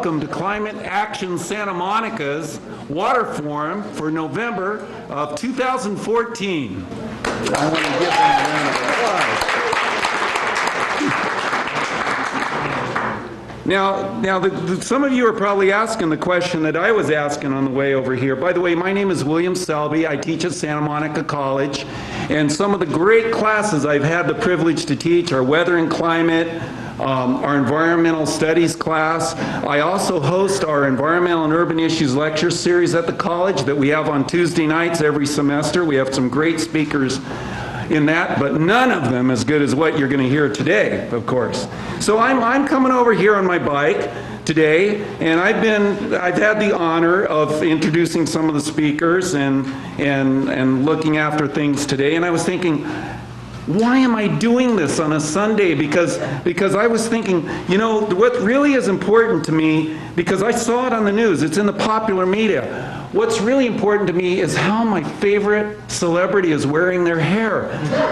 welcome to Climate Action Santa Monica's Water Forum for November of 2014. I want to give them a round of applause. Now, some of you are probably asking the question that I was asking on the way over here. By the way, my name is William Selby. I teach at Santa Monica College, and some of the great classes I've had the privilege to teach are weather and climate, our environmental studies class. I also host our environmental and urban issues lecture series at the college that we have on Tuesday nights every semester. We have some great speakers in that, but none of them as good as what you're going to hear today, of course. So I'm coming over here on my bike today, and I've had the honor of introducing some of the speakers and looking after things today, and I was thinking, why am I doing this on a Sunday? Because I was thinking, you know, what really is important to me, because I saw it on the news, it's in the popular media. What's really important to me is how my favorite celebrity is wearing their hair.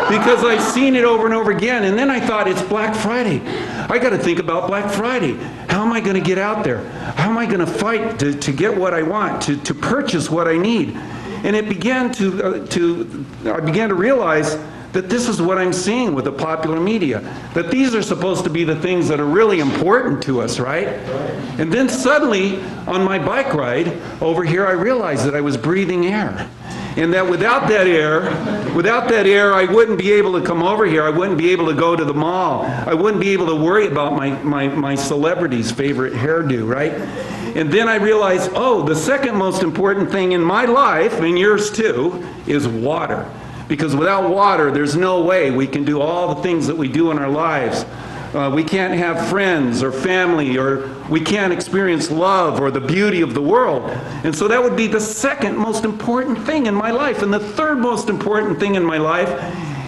Because I've seen it over and over again, and then I thought, it's Black Friday. I got to think about Black Friday. How am I going to get out there? How am I going to fight to get what I want, to purchase what I need? And it began I began to realize that this is what I'm seeing with the popular media, that these are supposed to be the things that are really important to us, right? And then suddenly, on my bike ride over here, I realized that I was breathing air. And that without that air, I wouldn't be able to come over here. I wouldn't be able to go to the mall. I wouldn't be able to worry about my celebrity's favorite hairdo, right? And then I realized, oh, the second most important thing in my life, and yours too, is water. Because without water, there's no way we can do all the things that we do in our lives. We can't have friends or family, or we can't experience love or the beauty of the world. And so that would be the second most important thing in my life. And the third most important thing in my life,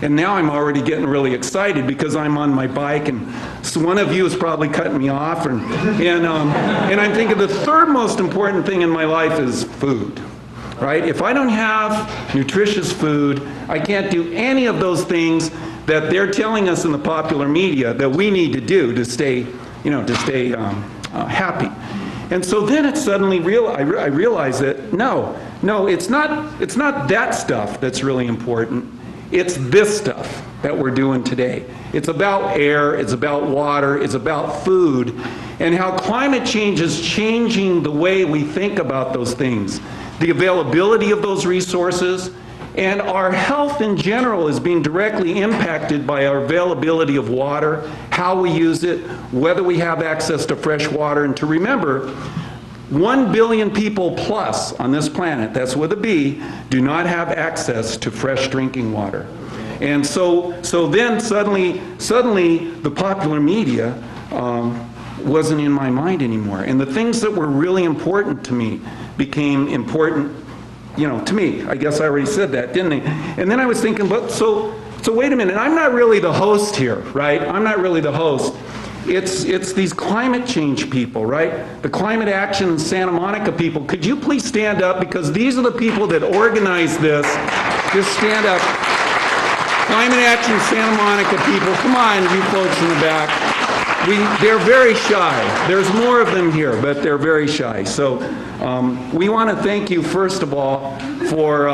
and now I'm already getting really excited because I'm on my bike, and so one of you is probably cutting me off, and I'm thinking the third most important thing in my life is food. Right? If I don't have nutritious food, I can't do any of those things that they're telling us in the popular media that we need to do to stay, happy. And so then it suddenly I realized that no, it's not that stuff that's really important. It's this stuff that we're doing today. It's about air, it's about water, it's about food, and how climate change is changing the way we think about those things. The availability of those resources, and our health in general is being directly impacted by our availability of water, how we use it, whether we have access to fresh water. And to remember, 1 billion people plus on this planet, that's with a B, do not have access to fresh drinking water. And so then suddenly the popular media wasn't in my mind anymore. And the things that were really important to me became important, to me. I guess I already said that, didn't I? And then I was thinking, but so wait a minute, I'm not really the host here, right? I'm not really the host. It's these climate change people, right? The Climate Action Santa Monica people. Could you please stand up, because these are the people that organized this. Just stand up. Climate Action Santa Monica people, come on, you folks in the back. They're very shy. There's more of them here, but they're very shy. So we want to thank you, first of all, for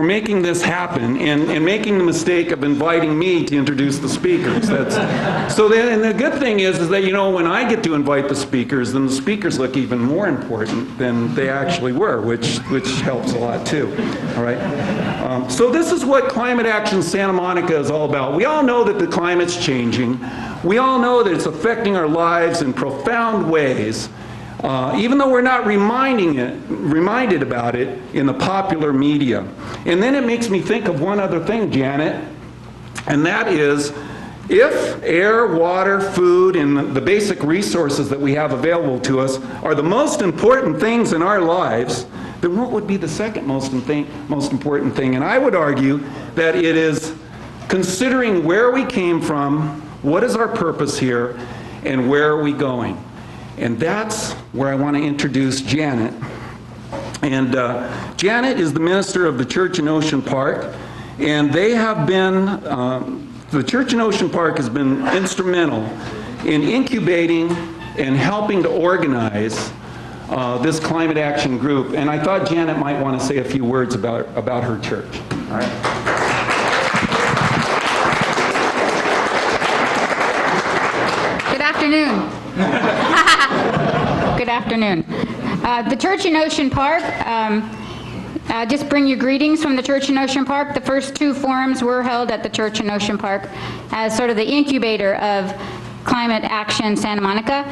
making this happen and making the mistake of inviting me to introduce the speakers. And the good thing is that, when I get to invite the speakers, then the speakers look even more important than they actually were, which helps a lot too. All right. So this is what Climate Action Santa Monica is all about. We all know that the climate's changing. We all know that it's affecting our lives in profound ways, even though we're not reminded about it in the popular media. And then it makes me think of one other thing, Janet, and that is, if air, water, food, and the basic resources that we have available to us are the most important things in our lives, then what would be the second most important thing? And I would argue that it is considering where we came from, what is our purpose here, and where are we going? And that's where I want to introduce Janet. And Janet is the minister of the church in Ocean Park, and they have been, the church in Ocean Park has been instrumental in incubating in helping to organize this climate action group. And I thought Janet might want to say a few words about her church. All right. Good afternoon. Good afternoon. The church in Ocean Park, just bring you greetings from the church in Ocean Park. The first 2 forums were held at the church in Ocean Park as sort of the incubator of climate action Santa Monica.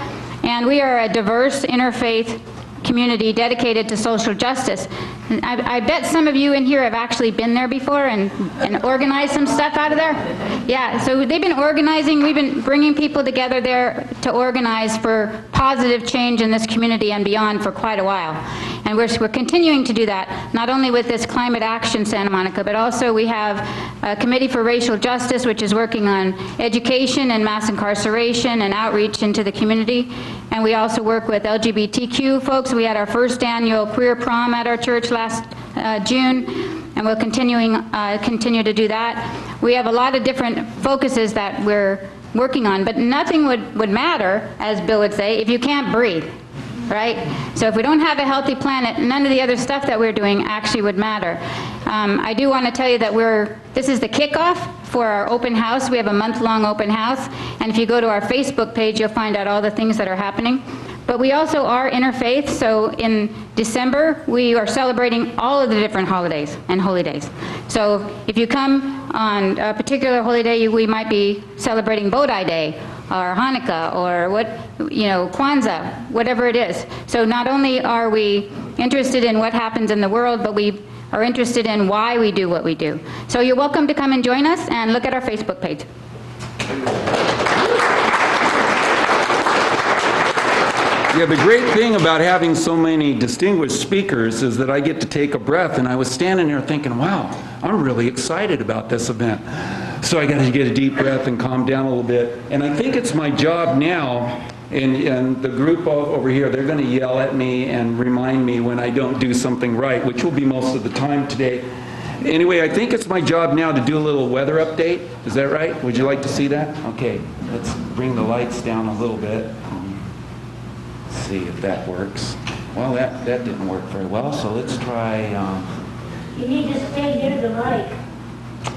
And we are a diverse interfaith community dedicated to social justice. I bet some of you in here have actually been there before and organized some stuff out of there. Yeah, so they've been organizing, we've been bringing people together there to organize for positive change in this community and beyond for quite a while. And we're continuing to do that, not only with this Climate Action Santa Monica, but also we have a Committee for Racial Justice, which is working on education and mass incarceration and outreach into the community. And we also work with LGBTQ folks. We had our first annual queer prom at our church last June, and we'll continue to do that. We have a lot of different focuses that we're working on, but nothing would matter, as Bill would say, if you can't breathe. Right? So if we don't have a healthy planet, none of the other stuff that we're doing actually would matter. I do want to tell you that this is the kickoff for our open house. We have a month-long open house, and if you go to our Facebook page, you'll find out all the things that are happening. But we also are interfaith, so in December, we are celebrating all of the different holidays and holy days. So if you come on a particular holy day, we might be celebrating Bodhi Day, or Hanukkah, or Kwanzaa, whatever it is. So not only are we interested in what happens in the world, but we are interested in why we do what we do. So you're welcome to come and join us and look at our Facebook page. Yeah, the great thing about having so many distinguished speakers is that I get to take a breath, and I was standing there thinking, wow, I'm really excited about this event. So I got to get a deep breath and calm down a little bit. And I think it's my job now, and the group over here, they're going to yell at me and remind me when I don't do something right, which will be most of the time today. Anyway, I think it's my job now to do a little weather update. Is that right? Would you like to see that? Okay, let's bring the lights down a little bit. Let's see if that works. Well, that didn't work very well, so let's try... You need to stay near the mic.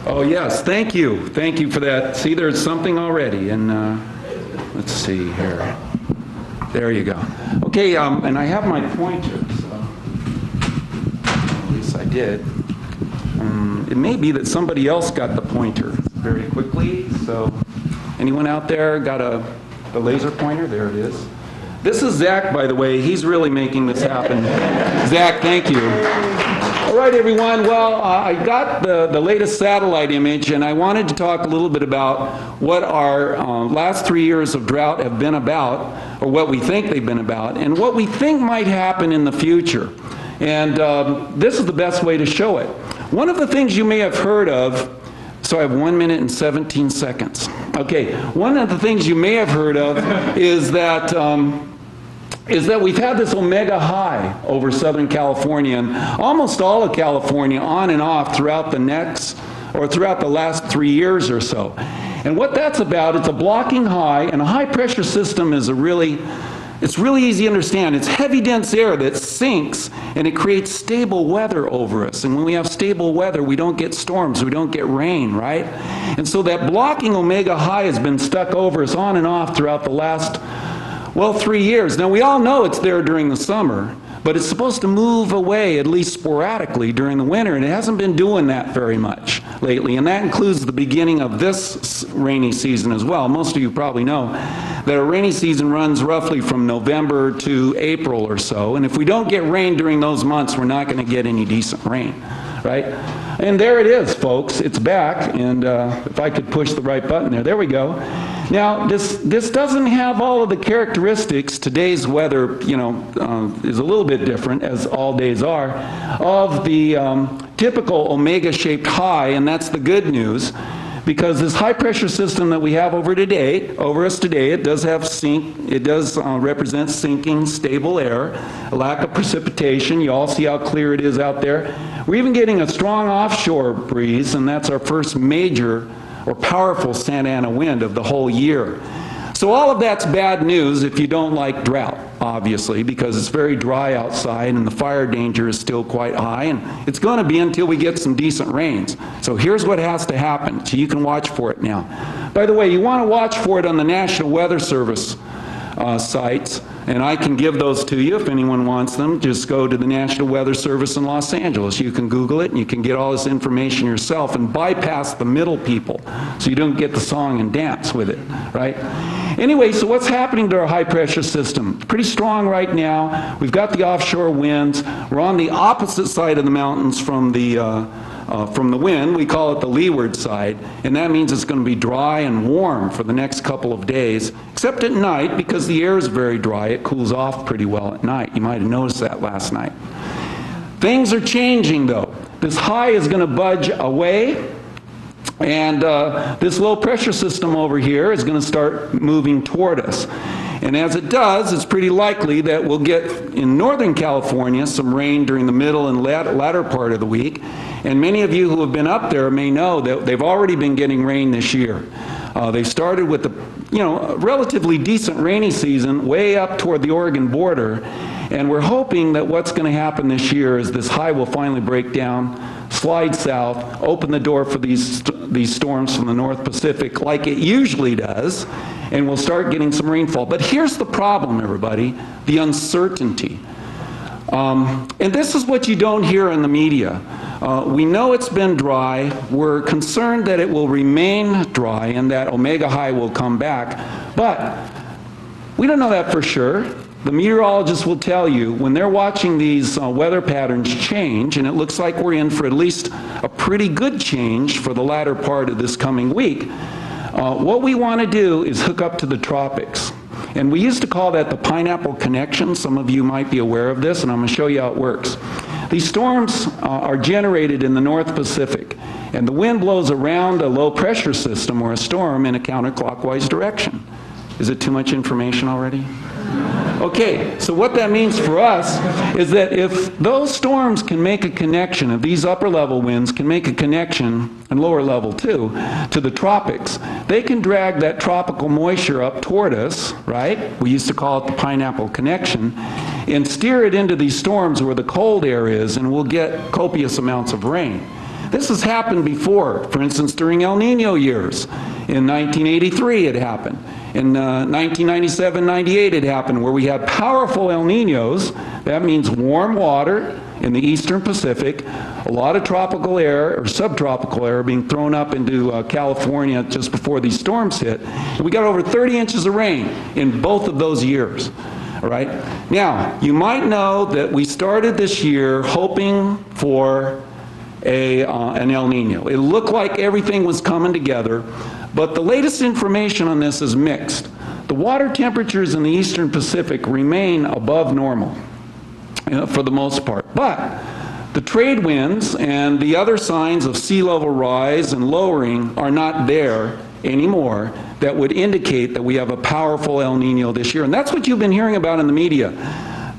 Oh, yes, thank you. Thank you for that. See, there's something already. And let's see here. There you go. Okay, and I have my pointer. So. At least I did. It may be that somebody else got the pointer very quickly. So anyone out there got the laser pointer? There it is. This is Zach, by the way. He's really making this happen. Zach, thank you. All right, everyone. Well, I got the latest satellite image, and I wanted to talk a little bit about what our last 3 years of drought have been about, or what we think they've been about, and what we think might happen in the future. And this is the best way to show it. One of the things you may have heard of, so I have 1 minute and 17 seconds. Okay, one of the things you may have heard of is that we've had this omega high over Southern California and almost all of California on and off throughout the last 3 years or so. And what that's about, it's a blocking high, and a high pressure system is it's really easy to understand. It's heavy dense air that sinks and it creates stable weather over us. And when we have stable weather, we don't get storms, we don't get rain, right? And so that blocking omega high has been stuck over us on and off throughout the last 3 years. Now, we all know it's there during the summer, but it's supposed to move away at least sporadically during the winter, and it hasn't been doing that very much lately, and that includes the beginning of this rainy season as well. Most of you probably know that a rainy season runs roughly from November to April or so, and if we don't get rain during those months, we're not going to get any decent rain, right? And there it is, folks. It's back, and if I could push the right button there we go. Now, this doesn't have all of the characteristics. Today's weather, is a little bit different, as all days are, of the typical omega-shaped high, and that's the good news, because this high-pressure system that we have over us today, it does represent sinking, stable air, a lack of precipitation. You all see how clear it is out there. We're even getting a strong offshore breeze, and that's our first major or powerful Santa Ana wind of the whole year. So all of that's bad news if you don't like drought, obviously, because it's very dry outside and the fire danger is still quite high, and it's going to be until we get some decent rains. So here's what has to happen, so you can watch for it now. By the way, you want to watch for it on the National Weather Service sites, and I can give those to you if anyone wants them. Just go to the National Weather Service in Los Angeles. You can Google it and you can get all this information yourself and bypass the middle people so you don't get the song and dance with it, right? Anyway, so what's happening to our high pressure system? Pretty strong right now. We've got the offshore winds. We're on the opposite side of the mountains from the wind. We call it the leeward side, and that means it's going to be dry and warm for the next couple of days, except at night, because the air is very dry. It cools off pretty well at night. You might have noticed that last night. Things are changing, though. This high is going to budge away, and this low pressure system over here is going to start moving toward us. And as it does, it's pretty likely that we'll get in Northern California some rain during the middle and latter part of the week. And many of you who have been up there may know that they've already been getting rain this year. They started with a relatively decent rainy season way up toward the Oregon border. And we're hoping that what's going to happen this year is this high will finally break down, slide south, open the door for these storms from the North Pacific like it usually does, and we'll start getting some rainfall. But here's the problem, everybody, the uncertainty. And this is what you don't hear in the media. We know it's been dry. We're concerned that it will remain dry and that omega high will come back. But we don't know that for sure. The meteorologists will tell you when they're watching these weather patterns change, and it looks like we're in for at least a pretty good change for the latter part of this coming week, what we want to do is hook up to the tropics. And we used to call that the pineapple connection. Some of you might be aware of this, and I'm going to show you how it works. These storms are generated in the North Pacific, and the wind blows around a low pressure system or a storm in a counterclockwise direction. Is it too much information already? Okay, so what that means for us is that if those storms can make a connection, if these upper level winds can make a connection, and lower level too, to the tropics, they can drag that tropical moisture up toward us, right? We used to call it the pineapple connection, and steer it into these storms where the cold air is, and we'll get copious amounts of rain. This has happened before. For instance, during El Nino years. In 1983 it happened. In 1997-98 it happened, where we had powerful El Ninos. That means warm water in the eastern Pacific, a lot of tropical air or subtropical air being thrown up into California just before these storms hit. And we got over 30 inches of rain in both of those years. All right? Now, you might know that we started this year hoping for an El Nino. It looked like everything was coming together, but the latest information on this is mixed. The water temperatures in the eastern Pacific remain above normal, for the most part. But the trade winds and the other signs of sea level rise and lowering are not there anymore that would indicate that we have a powerful El Nino this year. And that's what you've been hearing about in the media.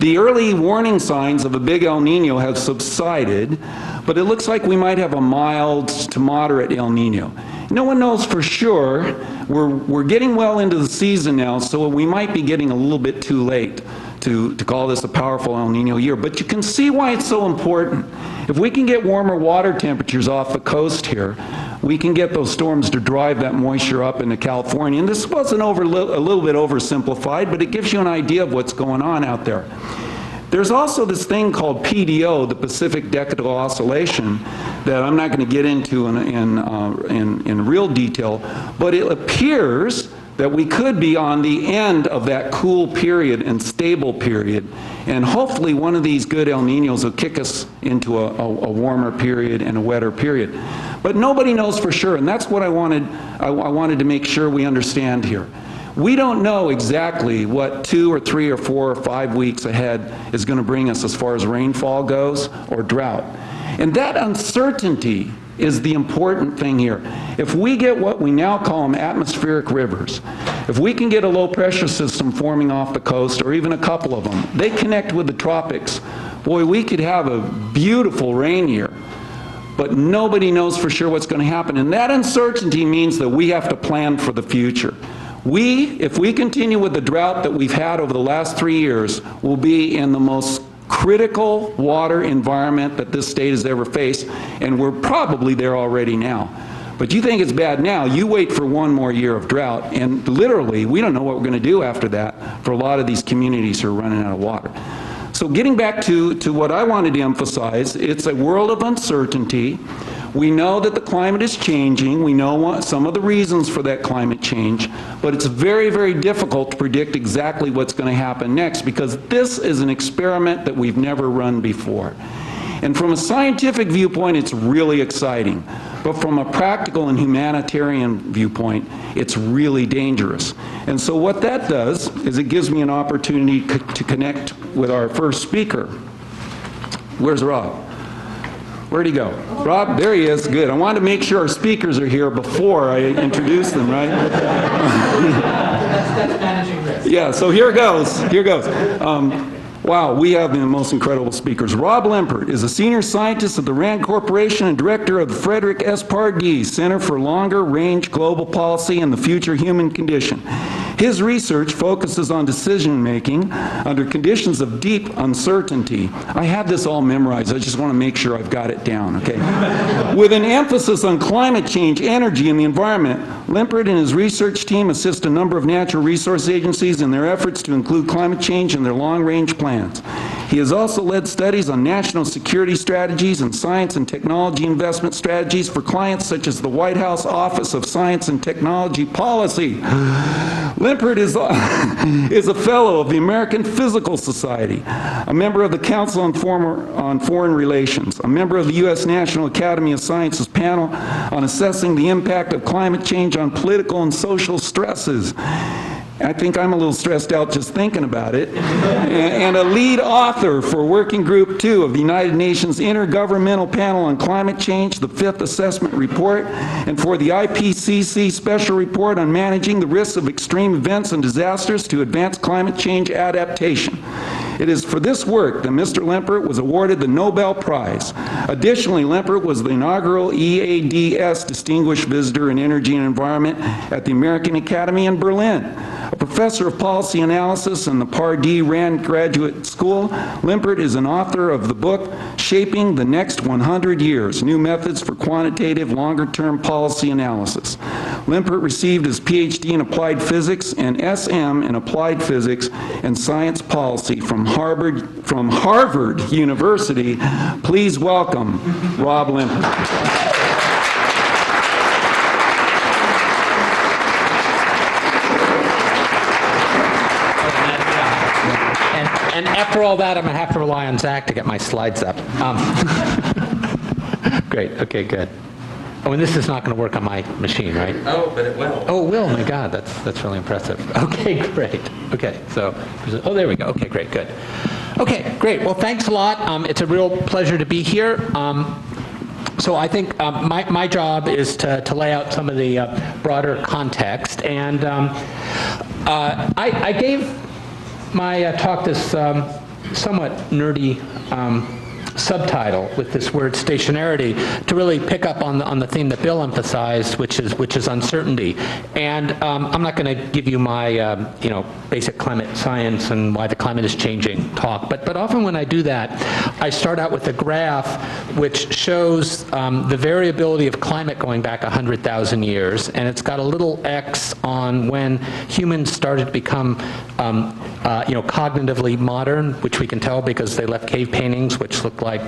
The early warning signs of a big El Nino have subsided, but it looks like we might have a mild to moderate El Nino. No one knows for sure. We're getting well into the season now, so we might be getting a little bit too late to call this a powerful El Nino year. But you can see why it's so important. If we can get warmer water temperatures off the coast here, we can get those storms to drive that moisture up into California. And this wasn't a little bit oversimplified, but it gives you an idea of what's going on out there. There's also this thing called PDO, the Pacific Decadal Oscillation, that I'm not going to get into in real detail, but it appears that we could be on the end of that cool period and stable period, and hopefully one of these good El Ninos will kick us into a warmer period and a wetter period. But nobody knows for sure, and that's what I wanted to make sure we understand here. We don't know exactly what 2 or 3 or 4 or 5 weeks ahead is going to bring us as far as rainfall goes or drought. And that uncertainty is the important thing here. If we get what we now call them atmospheric rivers, if we can get a low pressure system forming off the coast, or even a couple of them, they connect with the tropics, boy, we could have a beautiful rain year. But nobody knows for sure what's going to happen. And that uncertainty means that we have to plan for the future. If we continue with the drought that we've had over the last 3 years, we'll be in the most critical water environment that this state has ever faced, and we're probably there already now. But you think it's bad now, you wait for 1 more year of drought, and literally, we don't know what we're going to do after that for a lot of these communities who are running out of water. So getting back to what I wanted to emphasize, it's a world of uncertainty. We know that the climate is changing. We know some of the reasons for that climate change, but it's very, very difficult to predict exactly what's going to happen next, because this is an experiment that we've never run before. And from a scientific viewpoint, it's really exciting. But from a practical and humanitarian viewpoint, it's really dangerous. And so what that does is it gives me an opportunity to connect with our first speaker. Where's Rob? Where'd he go? Rob, there he is. Good. I wanted to make sure our speakers are here before I introduce them, right? That's managing risk. Yeah, so here goes. Here goes. Wow, we have the most incredible speakers. Rob Lempert is a senior scientist at the RAND Corporation and director of the Frederick S. Pardee Center for Longer Range Global Policy and the Future Human Condition. His research focuses on decision-making under conditions of deep uncertainty. I have this all memorized. I just want to make sure I've got it down, okay? With an emphasis on climate change, energy, and the environment, Lempert and his research team assist a number of natural resource agencies in their efforts to include climate change in their long-range plans. He has also led studies on national security strategies and science and technology investment strategies for clients such as the White House Office of Science and Technology Policy. Lempert is a fellow of the American Physical Society, a member of the Council on Foreign Relations, a member of the U.S. National Academy of Sciences panel on assessing the impact of climate change on political and social stresses. I think I'm a little stressed out just thinking about it. And a lead author for Working Group 2 of the United Nations Intergovernmental Panel on Climate Change, the 5th Assessment Report, and for the IPCC Special Report on Managing the Risks of Extreme Events and Disasters to Advance Climate Change Adaptation. It is for this work that Mr. Lempert was awarded the Nobel Prize. Additionally, Lempert was the inaugural EADS Distinguished Visitor in Energy and Environment at the American Academy in Berlin. A professor of policy analysis in the Pardee Rand Graduate School, Lempert is an author of the book Shaping the Next 100 Years, New Methods for Quantitative Longer-Term Policy Analysis. Lempert received his PhD in Applied Physics and SM in Applied Physics and Science Policy from Harvard University. Please welcome Rob Lempert. And after all that, I'm going to have to rely on Zach to get my slides up. Great. Okay, good. Oh, and this is not going to work on my machine, right? Oh, but it will. Oh, it will. My God, that's really impressive. Okay, great. Okay, so, oh, there we go. Okay, great, good. Okay, great. Well, thanks a lot. It's a real pleasure to be here. So I think my job is to lay out some of the broader context. And I gave my talk this somewhat nerdy subtitle with this word stationarity to really pick up on the theme that Bill emphasized, which is uncertainty. And I'm not going to give you my basic climate science and why the climate is changing talk, but often when I do that, I start out with a graph which shows the variability of climate going back 100,000 years, and it's got a little X on when humans started to become cognitively modern, which we can tell because they left cave paintings which look like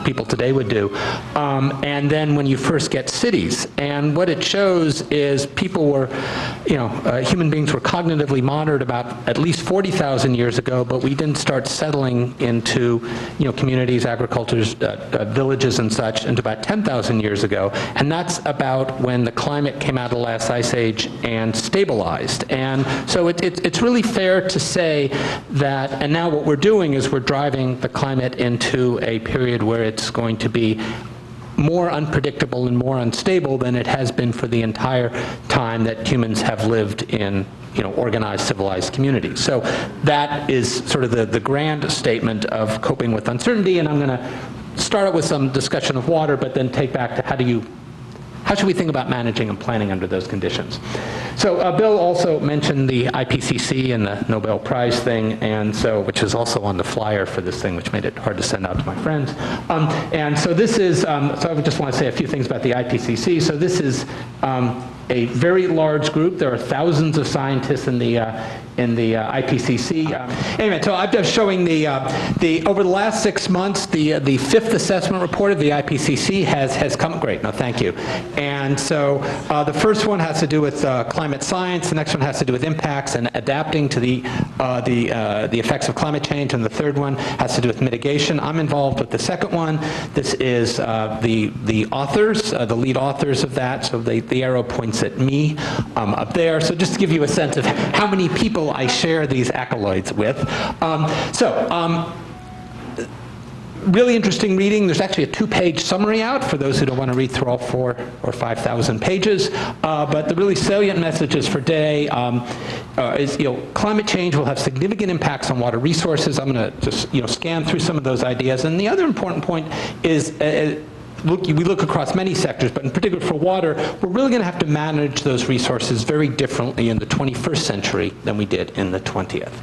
people today would do, and then when you first get cities. And what it shows is people were, human beings were cognitively modern about at least 40,000 years ago, but we didn't start settling into communities, agricultures, villages and such until about 10,000 years ago, and that's about when the climate came out of the last ice age and stabilized. And so it's really fair to say that, and now what we're doing is we're driving the climate into a period where it's going to be more unpredictable and more unstable than it has been for the entire time that humans have lived in organized, civilized communities. So that is sort of the grand statement of coping with uncertainty, and I'm going to start out with some discussion of water, but then take back to how how should we think about managing and planning under those conditions? So Bill also mentioned the IPCC and the Nobel Prize thing, and so, which is also on the flyer for this thing, which made it hard to send out to my friends. And so this is, so I would just want to say a few things about the IPCC. So this is a very large group. There are thousands of scientists in the IPCC. Anyway, so I'm just showing the over the last 6 months, the fifth assessment report of the IPCC has come. Great, no, thank you. And so the first one has to do with climate science. The next one has to do with impacts and adapting to the effects of climate change. And the third one has to do with mitigation. I'm involved with the second one. This is the authors, the lead authors of that. So the arrow points at me up there. So just to give you a sense of how many people I share these accolades with. Really interesting reading. There's actually a 2-page summary out for those who don't want to read through all 4,000 or 5,000 pages. But the really salient messages for today is, climate change will have significant impacts on water resources. I'm going to just, scan through some of those ideas. And the other important point is, we look across many sectors, but in particular for water, we're really going to have to manage those resources very differently in the 21st century than we did in the 20th.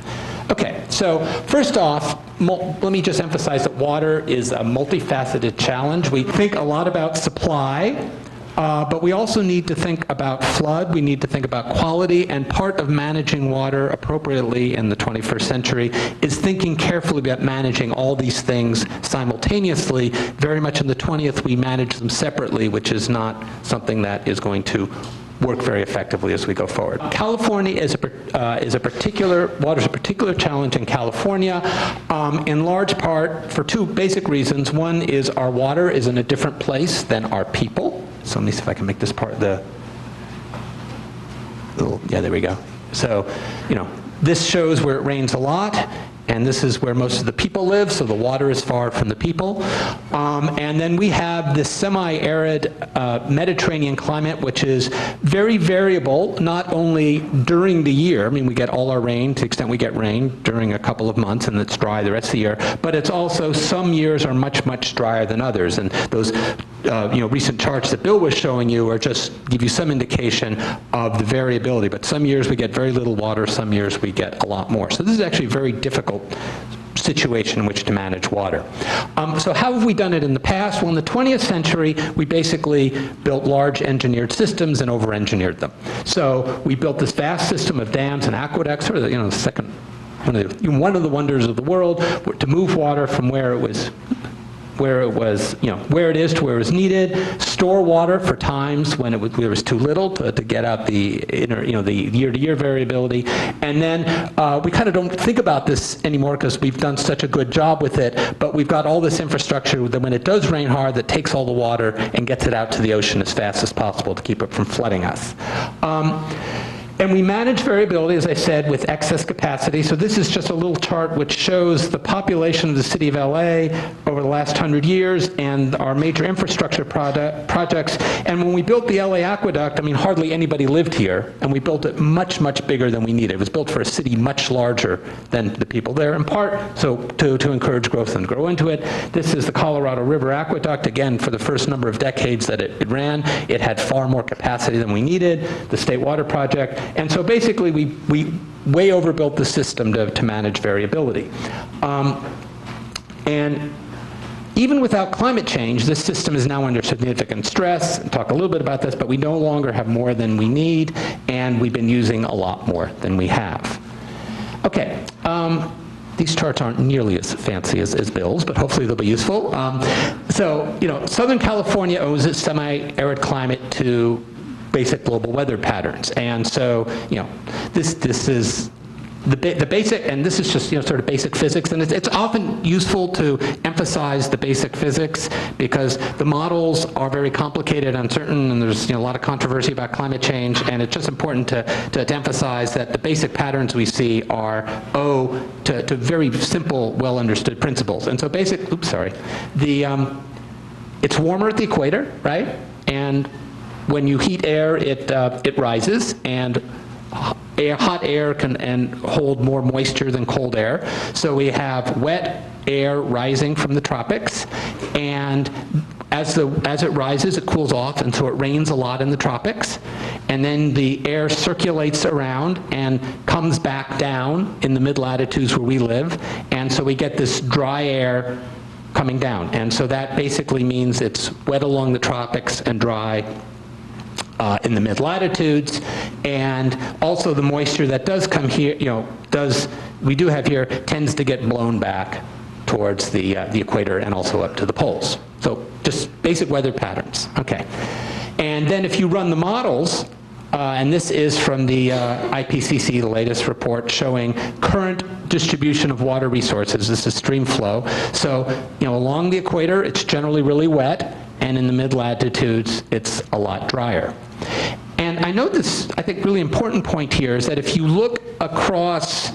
Okay, so first off, let me just emphasize that water is a multifaceted challenge. We think a lot about supply, but we also need to think about flood, we need to think about quality, and part of managing water appropriately in the 21st century is thinking carefully about managing all these things simultaneously. Very much in the 20th, we manage them separately, which is not something that is going to work very effectively as we go forward. California is a particular challenge in California, in large part for 2 basic reasons. One is our water is in a different place than our people. So let me see if I can make this part yeah, there we go. So, this shows where it rains a lot, and this is where most of the people live, so the water is far from the people. And then we have this semi-arid Mediterranean climate, which is very variable, not only during the year. I mean, we get all our rain to the extent we get rain during a couple of months, and it's dry the rest of the year. But it's also, some years are much, much drier than others. And those recent charts that Bill was showing you are just give you some indication of the variability. But some years we get very little water, some years we get a lot more. So this is actually very difficult situation in which to manage water. So how have we done it in the past? Well, in the 20th century, we basically built large engineered systems and over-engineered them. So we built this vast system of dams and aqueducts, sort of one of the wonders of the world, to move water from where it is to where it was needed, store water for times when there was too little to get out the year-to-year variability, and then we kind of don't think about this anymore because we've done such a good job with it, but we've got all this infrastructure that when it does rain hard, that takes all the water and gets it out to the ocean as fast as possible to keep it from flooding us. And we manage variability, as I said, with excess capacity. So this is just a little chart which shows the population of the city of LA over the last 100 years and our major infrastructure projects. And when we built the LA aqueduct, I mean, hardly anybody lived here, and we built it much, much bigger than we needed. It was built for a city much larger than the people there, in part so to encourage growth and grow into it. This is the Colorado River Aqueduct. Again, for the first number of decades that it ran, it had far more capacity than we needed, the State Water Project. And so basically, we way overbuilt the system to manage variability. And even without climate change, this system is now under significant stress. I'll talk a little bit about this, but we no longer have more than we need, and we've been using a lot more than we have. Okay. These charts aren't nearly as fancy as Bill's, but hopefully they'll be useful. Southern California owes its semi-arid climate to basic global weather patterns. And so, this is the basic, and this is just, sort of basic physics, and it's often useful to emphasize the basic physics because the models are very complicated, uncertain, and there's, a lot of controversy about climate change, and it's just important to emphasize that the basic patterns we see are to very simple, well-understood principles. And so it's warmer at the equator, right? And when you heat air, it rises, and hot air can hold more moisture than cold air. So we have wet air rising from the tropics, and as it rises, it cools off, and so it rains a lot in the tropics. And then the air circulates around and comes back down in the mid-latitudes where we live. And so we get this dry air coming down. And so that basically means it's wet along the tropics and dry in the mid-latitudes. And also the moisture that does come here, we do have here, tends to get blown back towards the equator and also up to the poles. So just basic weather patterns. Okay. And then if you run the models, and this is from the IPCC, the latest report showing current distribution of water resources. This is stream flow. So, along the equator, it's generally really wet, and in the mid-latitudes, it's a lot drier. And I know this, I think, really important point here is that if you look across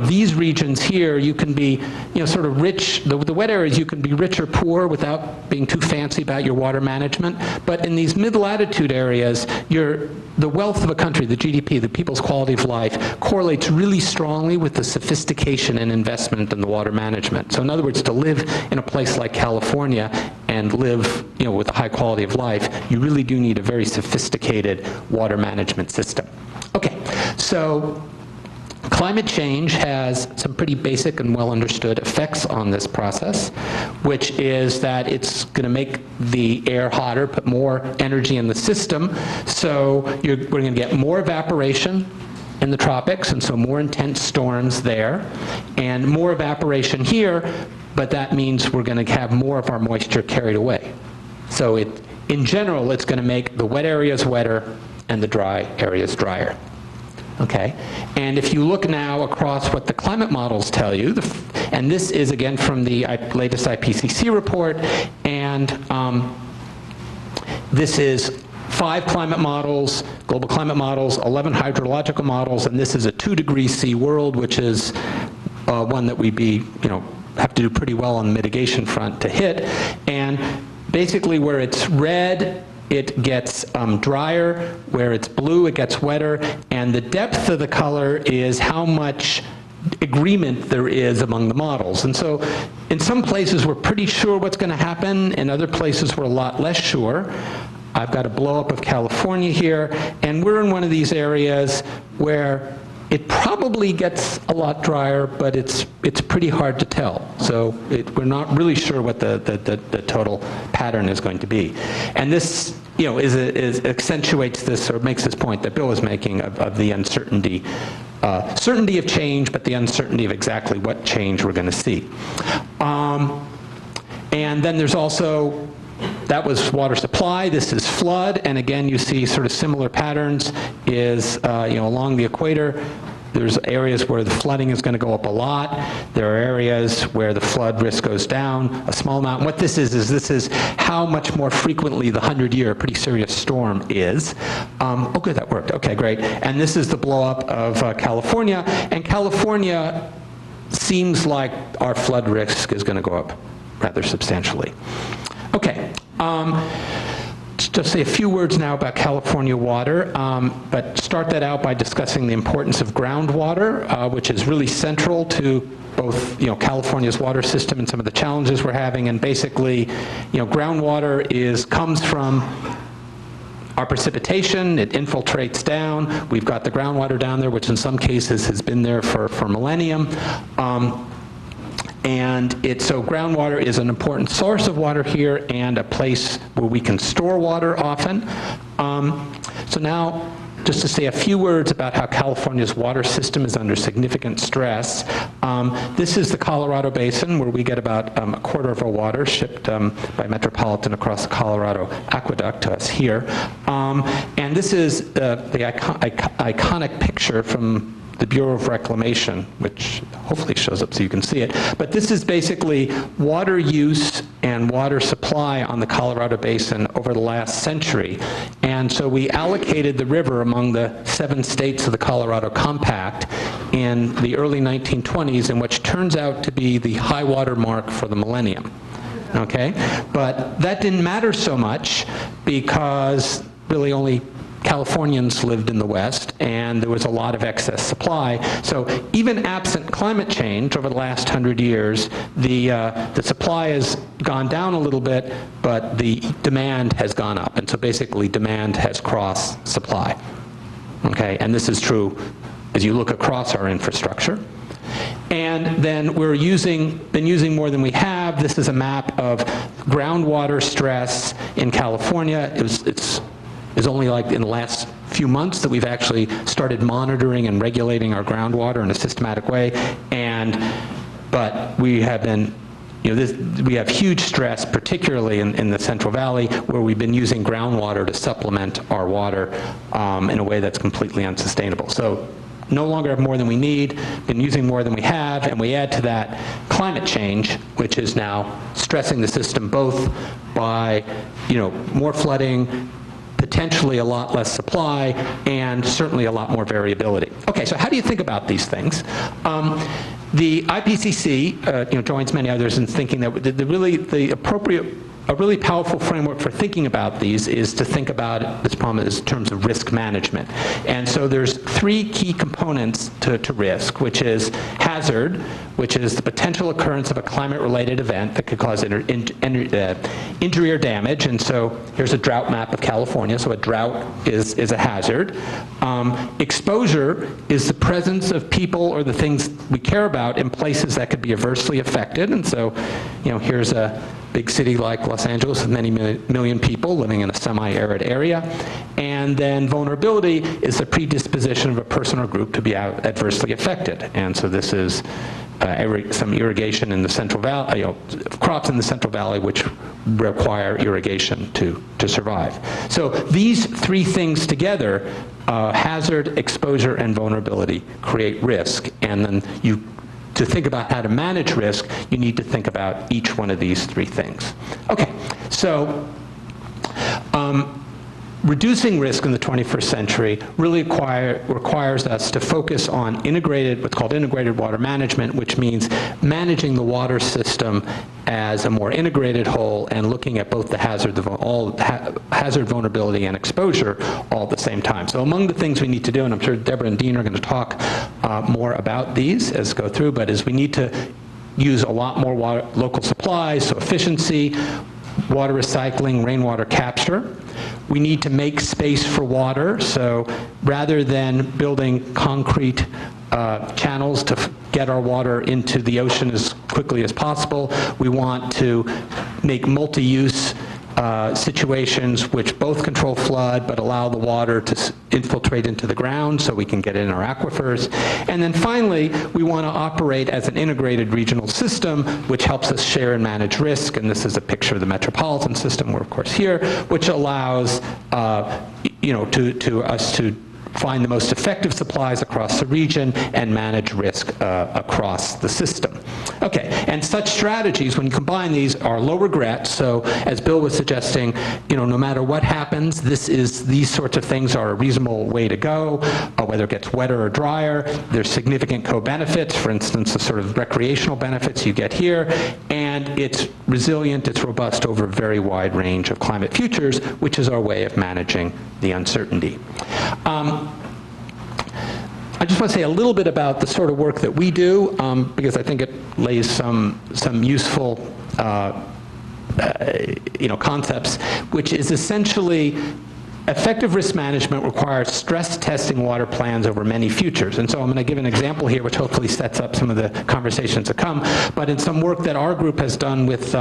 these regions here, you can be, sort of rich. The wet areas, you can be rich or poor without being too fancy about your water management. But in these mid-latitude areas, the wealth of a country, the GDP, the people's quality of life, correlates really strongly with the sophistication and investment in the water management. So in other words, to live in a place like California and live, with a high quality of life, you really do need a very sophisticated water management system. Okay, so climate change has some pretty basic and well understood effects on this process, which is that it's going to make the air hotter, put more energy in the system. So we're going to get more evaporation in the tropics, and so more intense storms there, and more evaporation here, but that means we're going to have more of our moisture carried away. So in general, it's going to make the wet areas wetter and the dry areas drier. Okay, and if you look now across what the climate models tell you, and this is again from the latest IPCC report, and this is 5 climate models, global climate models, 11 hydrological models, and this is a 2°C world, which is one that we have to do pretty well on the mitigation front to hit. And basically where it's red, it gets drier. Where it's blue, it gets wetter. And the depth of the color is how much agreement there is among the models. And so in some places we're pretty sure what's going to happen. In other places we're a lot less sure. I've got a blow up of California here, and we're in one of these areas where it probably gets a lot drier, but it's pretty hard to tell. So we're not really sure what the total pattern is going to be. And this accentuates this, or makes this point that Bill was making of the uncertainty, certainty of change, but the uncertainty of exactly what change we're going to see. And then there's also, that was water supply, this is flood, and again you see sort of similar patterns is, along the equator, there's areas where the flooding is going to go up a lot. There are areas where the flood risk goes down a small amount. And what this is how much more frequently the 100-year pretty serious storm is. Oh good, that worked, okay, great. And this is the blow up of California, and California seems like our flood risk is going to go up rather substantially. Okay, just say a few words now about California water, but start that out by discussing the importance of groundwater, which is really central to both California's water system and some of the challenges we're having. And basically, groundwater comes from our precipitation. It infiltrates down. We've got the groundwater down there, which in some cases has been there for millennium. So groundwater is an important source of water here and a place where we can store water often. So now, just to say a few words about how California's water system is under significant stress. This is the Colorado Basin, where we get about a quarter of our water shipped by Metropolitan across the Colorado Aqueduct to us here. And this is the iconic picture from the Bureau of Reclamation, which hopefully shows up so you can see it. But this is basically water use and water supply on the Colorado Basin over the last century. And so we allocated the river among the 7 states of the Colorado Compact in the early 1920s, and which turns out to be the high water mark for the millennium. Okay? But that didn't matter so much because really only Californians lived in the West, and there was a lot of excess supply. So even absent climate change over the last 100 years, the supply has gone down a little bit, but the demand has gone up. And so basically demand has crossed supply. Okay, and this is true as you look across our infrastructure. And then we're been using more than we have. This is a map of groundwater stress in California. It's only like in the last few months that we've actually started monitoring and regulating our groundwater in a systematic way. But we have been, we have huge stress, particularly in the Central Valley, where we've been using groundwater to supplement our water in a way that's completely unsustainable. So no longer have more than we need, been using more than we have, and we add to that climate change, which is now stressing the system both by, more flooding, potentially a lot less supply, and certainly a lot more variability. Okay, so how do you think about these things? The IPCC, joins many others in thinking that a really powerful framework for thinking about these is to think about this problem in terms of risk management. And so there's three key components to risk, which is hazard, which is the potential occurrence of a climate-related event that could cause injury or damage. And so here's a drought map of California. So a drought is a hazard. Exposure is the presence of people or the things we care about in places that could be adversely affected. And so, here's a big city like Los Angeles with many million people living in a semi-arid area. And then vulnerability is the predisposition of a person or group to be adversely affected. And so this is some irrigation in the Central Valley, crops in the Central Valley which require irrigation to survive. So these three things together, hazard, exposure, and vulnerability, create risk. And then to think about how to manage risk, you need to think about each one of these three things. Okay, so reducing risk in the 21st century really requires us to focus on what's called integrated water management, which means managing the water system as a more integrated whole and looking at both the hazard, vulnerability, and exposure all at the same time. So among the things we need to do, and I'm sure Deborah and Dean are going to talk more about these as we go through, but is we need to use a lot more local supplies, so efficiency, water recycling, rainwater capture. We need to make space for water, so rather than building concrete channels to get our water into the ocean as quickly as possible, we want to make multi-use situations which both control flood but allow the water to infiltrate into the ground so we can get it in our aquifers. And then finally, we want to operate as an integrated regional system which helps us share and manage risk. And this is a picture of the metropolitan system. We're of course here, which allows us to find the most effective supplies across the region and manage risk across the system. Okay, and such strategies, when you combine these, are low regret. So as Bill was suggesting, no matter what happens, these sorts of things are a reasonable way to go, whether it gets wetter or drier. There's significant co-benefits, for instance, the sort of recreational benefits you get here, and it's resilient, it's robust over a very wide range of climate futures, which is our way of managing the uncertainty. I just want to say a little bit about the sort of work that we do, because I think it lays some useful concepts, which is essentially effective risk management requires stress testing water plans over many futures. And so I'm going to give an example here which hopefully sets up some of the conversations to come. But in some work that our group has done with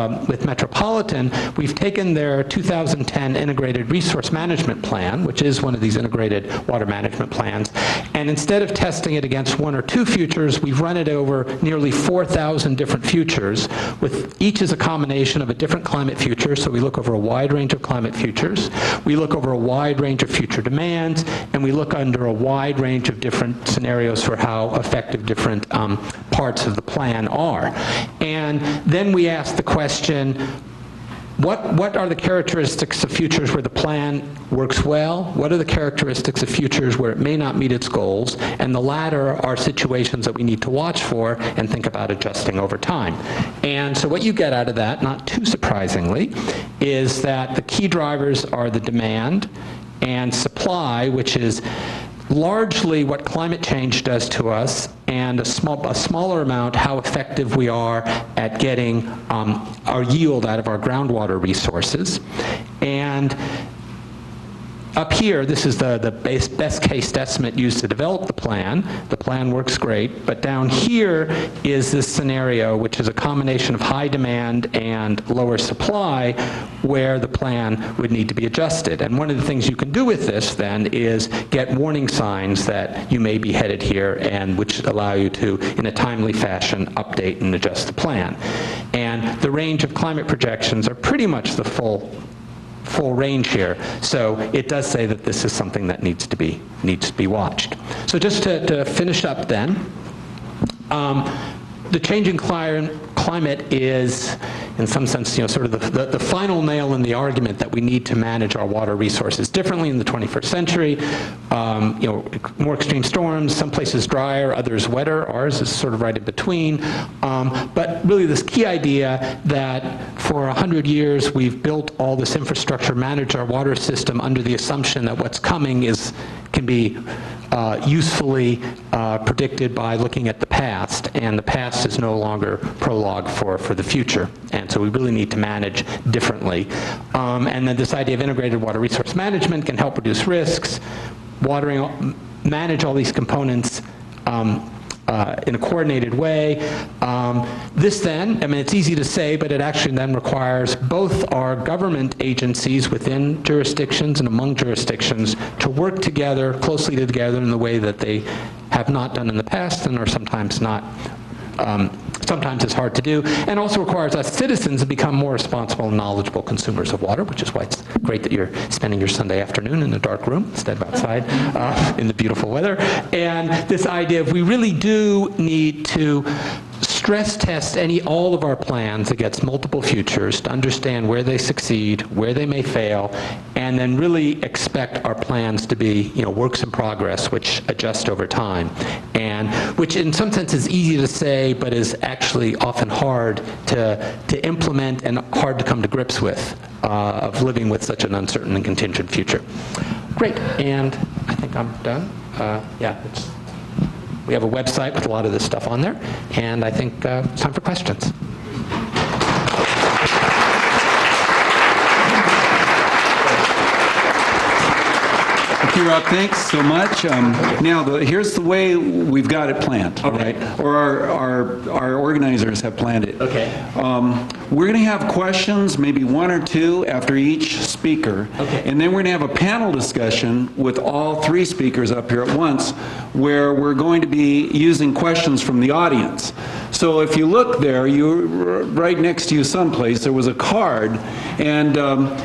Metropolitan, we've taken their 2010 Integrated Resource Management Plan, which is one of these integrated water management plans, and instead of testing it against one or two futures, we've run it over nearly 4,000 different futures, with each is a combination of a different climate future. So we look over a wide range of climate futures. We look over a wide range of future demands, and we look under a wide range of different scenarios for how effective different parts of the plan are. And then we ask the question, what are the characteristics of futures where the plan works well? What are the characteristics of futures where it may not meet its goals? And the latter are situations that we need to watch for and think about adjusting over time. And so what you get out of that, not too surprisingly, is that the key drivers are the demand and supply, which is largely what climate change does to us, and a smaller amount how effective we are at getting our yield out of our groundwater resources. And up here, this is the best case estimate used to develop the plan. The plan works great, but down here is this scenario, which is a combination of high demand and lower supply, where the plan would need to be adjusted. And one of the things you can do with this, then, is get warning signs that you may be headed here, and which allow you to, in a timely fashion, update and adjust the plan. And the range of climate projections are pretty much the full range here. So it does say that this is something that needs to be watched. So just to finish up then, the changing climate is, in some sense, sort of the final nail in the argument that we need to manage our water resources differently in the 21st century. More extreme storms, some places drier, others wetter. Ours is sort of right in between. But really this key idea that for 100 years we've built all this infrastructure, managed our water system under the assumption that what's coming can be usefully predicted by looking at the past, and the past is no longer prologue for the future. And so we really need to manage differently. And then this idea of integrated water resource management can help reduce risks, manage all these components in a coordinated way. This then, it's easy to say, but it actually then requires both our government agencies within jurisdictions and among jurisdictions to work together, closely together in the way that they have not done in the past and are sometimes not. Sometimes it's hard to do, and also requires us citizens to become more responsible and knowledgeable consumers of water, which is why it's great that you're spending your Sunday afternoon in a dark room instead of outside in the beautiful weather. And this idea of we really do need to stress test all of our plans against multiple futures to understand where they succeed, where they may fail, and then really expect our plans to be works in progress which adjust over time, and which in some sense is easy to say but is actually often hard to implement and hard to come to grips with, of living with such an uncertain and contingent future. Great, and I think I'm done. We have a website with a lot of this stuff on there, and I think it's time for questions. Okay, Rob, thanks so much. Now, here's the way we've got it planned, Okay. right? Or our organizers have planned it. Okay. We're going to have questions, maybe one or two after each speaker. Okay. And then we're going to have a panel discussion with all three speakers up here at once, where we're going to be using questions from the audience. So if you look there, right next to you someplace, there was a card, and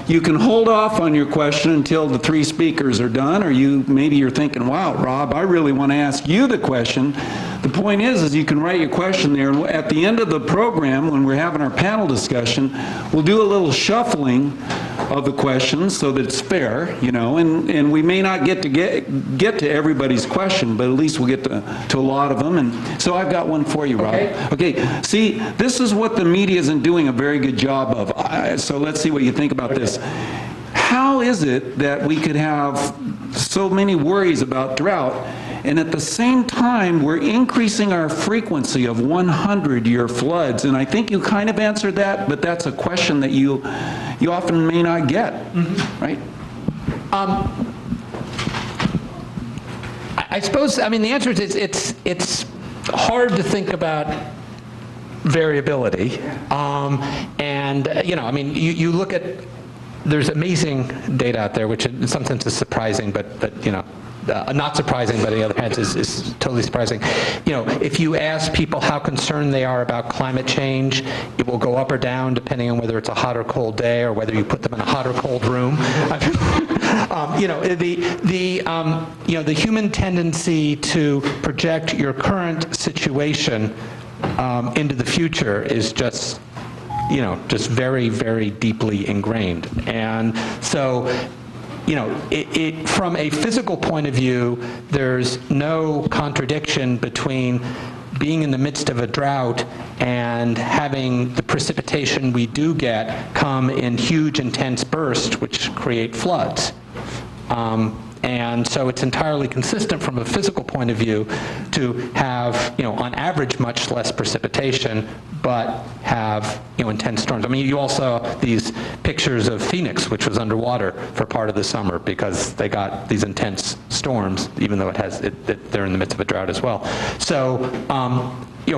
you can hold off on your question until the three speakers are done, or maybe you're thinking, wow, Rob, I really want to ask you the question. The point is you can write your question there, and at the end of the program, when we're having our panel discussion, we'll do a little shuffling of the questions so that it's fair, and we may not get to everybody's question, but at least we'll get to a lot of them. And so I've got one for you, Rob. Okay, see, this is what the media isn't doing a very good job of. So let's see what you think about this. How is it that we could have so many worries about drought, and at the same time we're increasing our frequency of 100-year floods? And I think you kind of answered that, but that's a question that you often may not get, right? I suppose, the answer is it's hard to think about variability. You look at, there's amazing data out there, which in some sense is surprising, but not surprising, but on the other hand is totally surprising. If you ask people how concerned they are about climate change, it will go up or down depending on whether it's a hot or cold day or whether you put them in a hot or cold room. The human tendency to project your current situation into the future is just very, very deeply ingrained. And so, from a physical point of view, there's no contradiction between being in the midst of a drought and having the precipitation we do get come in huge, intense bursts, which create floods. And so it's entirely consistent from a physical point of view to have, on average, much less precipitation, but have, intense storms. I mean, you all saw these pictures of Phoenix, which was underwater for part of the summer because they got these intense storms, even though they're in the midst of a drought as well. So,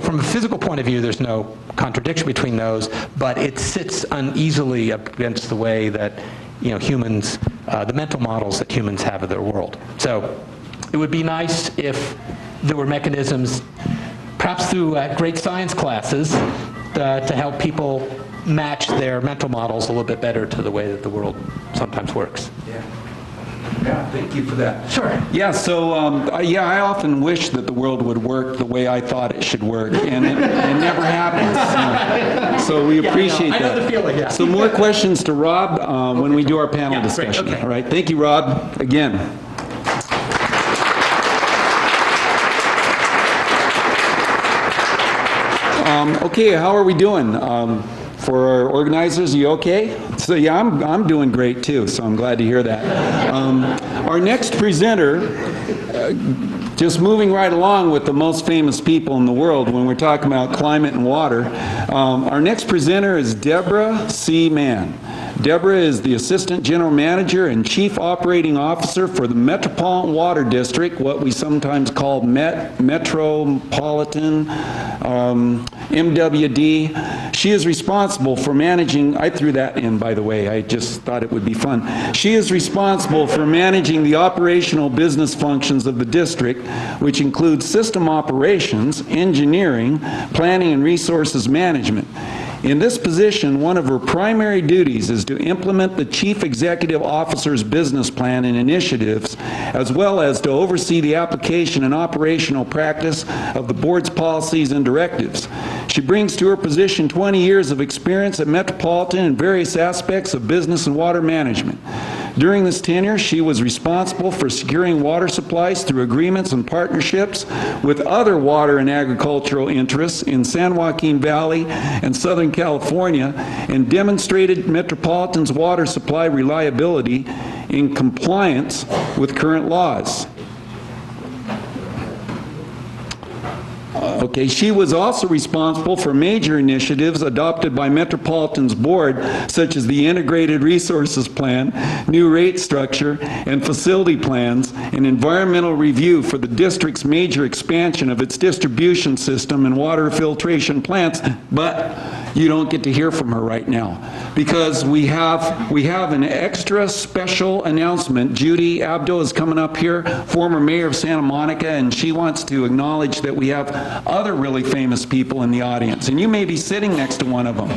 from a physical point of view, there's no contradiction between those, but it sits uneasily against the way that humans, the mental models that humans have of their world. So it would be nice if there were mechanisms, perhaps through great science classes, to help people match their mental models a little bit better to the way that the world sometimes works. Yeah, thank you for that. Sure. Yeah, so, I often wish that the world would work the way I thought it should work, and it never happens. So we appreciate that. I know the feeling, yeah. So more questions to Rob when we do our panel Yeah, great, discussion. okay. All right, thank you, Rob, again. Okay, how are we doing? For our organizers, you okay? So yeah, I'm doing great too, so I'm glad to hear that. Our next presenter, just moving right along with the most famous people in the world when we're talking about climate and water, our next presenter is Deborah C. Mann. Deborah is the Assistant General Manager and Chief Operating Officer for the Metropolitan Water District, what we sometimes call Metropolitan MWD. She is responsible for managing, I threw that in, by the way, I just thought it would be fun. She is responsible for managing the operational business functions of the district, which includes system operations, engineering, planning, and resources management. In this position, one of her primary duties is to implement the Chief Executive Officer's business plan and initiatives, as well as to oversee the application and operational practice of the board's policies and directives. She brings to her position 20 years of experience at Metropolitan in various aspects of business and water management. During this tenure, she was responsible for securing water supplies through agreements and partnerships with other water and agricultural interests in San Joaquin Valley and Southern California, and demonstrated Metropolitan's water supply reliability in compliance with current laws. Okay, she was also responsible for major initiatives adopted by Metropolitan's board, such as the Integrated Resources Plan, new rate structure, and facility plans, and environmental review for the district's major expansion of its distribution system and water filtration plants. But you don't get to hear from her right now because we have an extra special announcement. Judy Abdo is coming up here, former mayor of Santa Monica, and she wants to acknowledge that we have other really famous people in the audience, and you may be sitting next to one of them.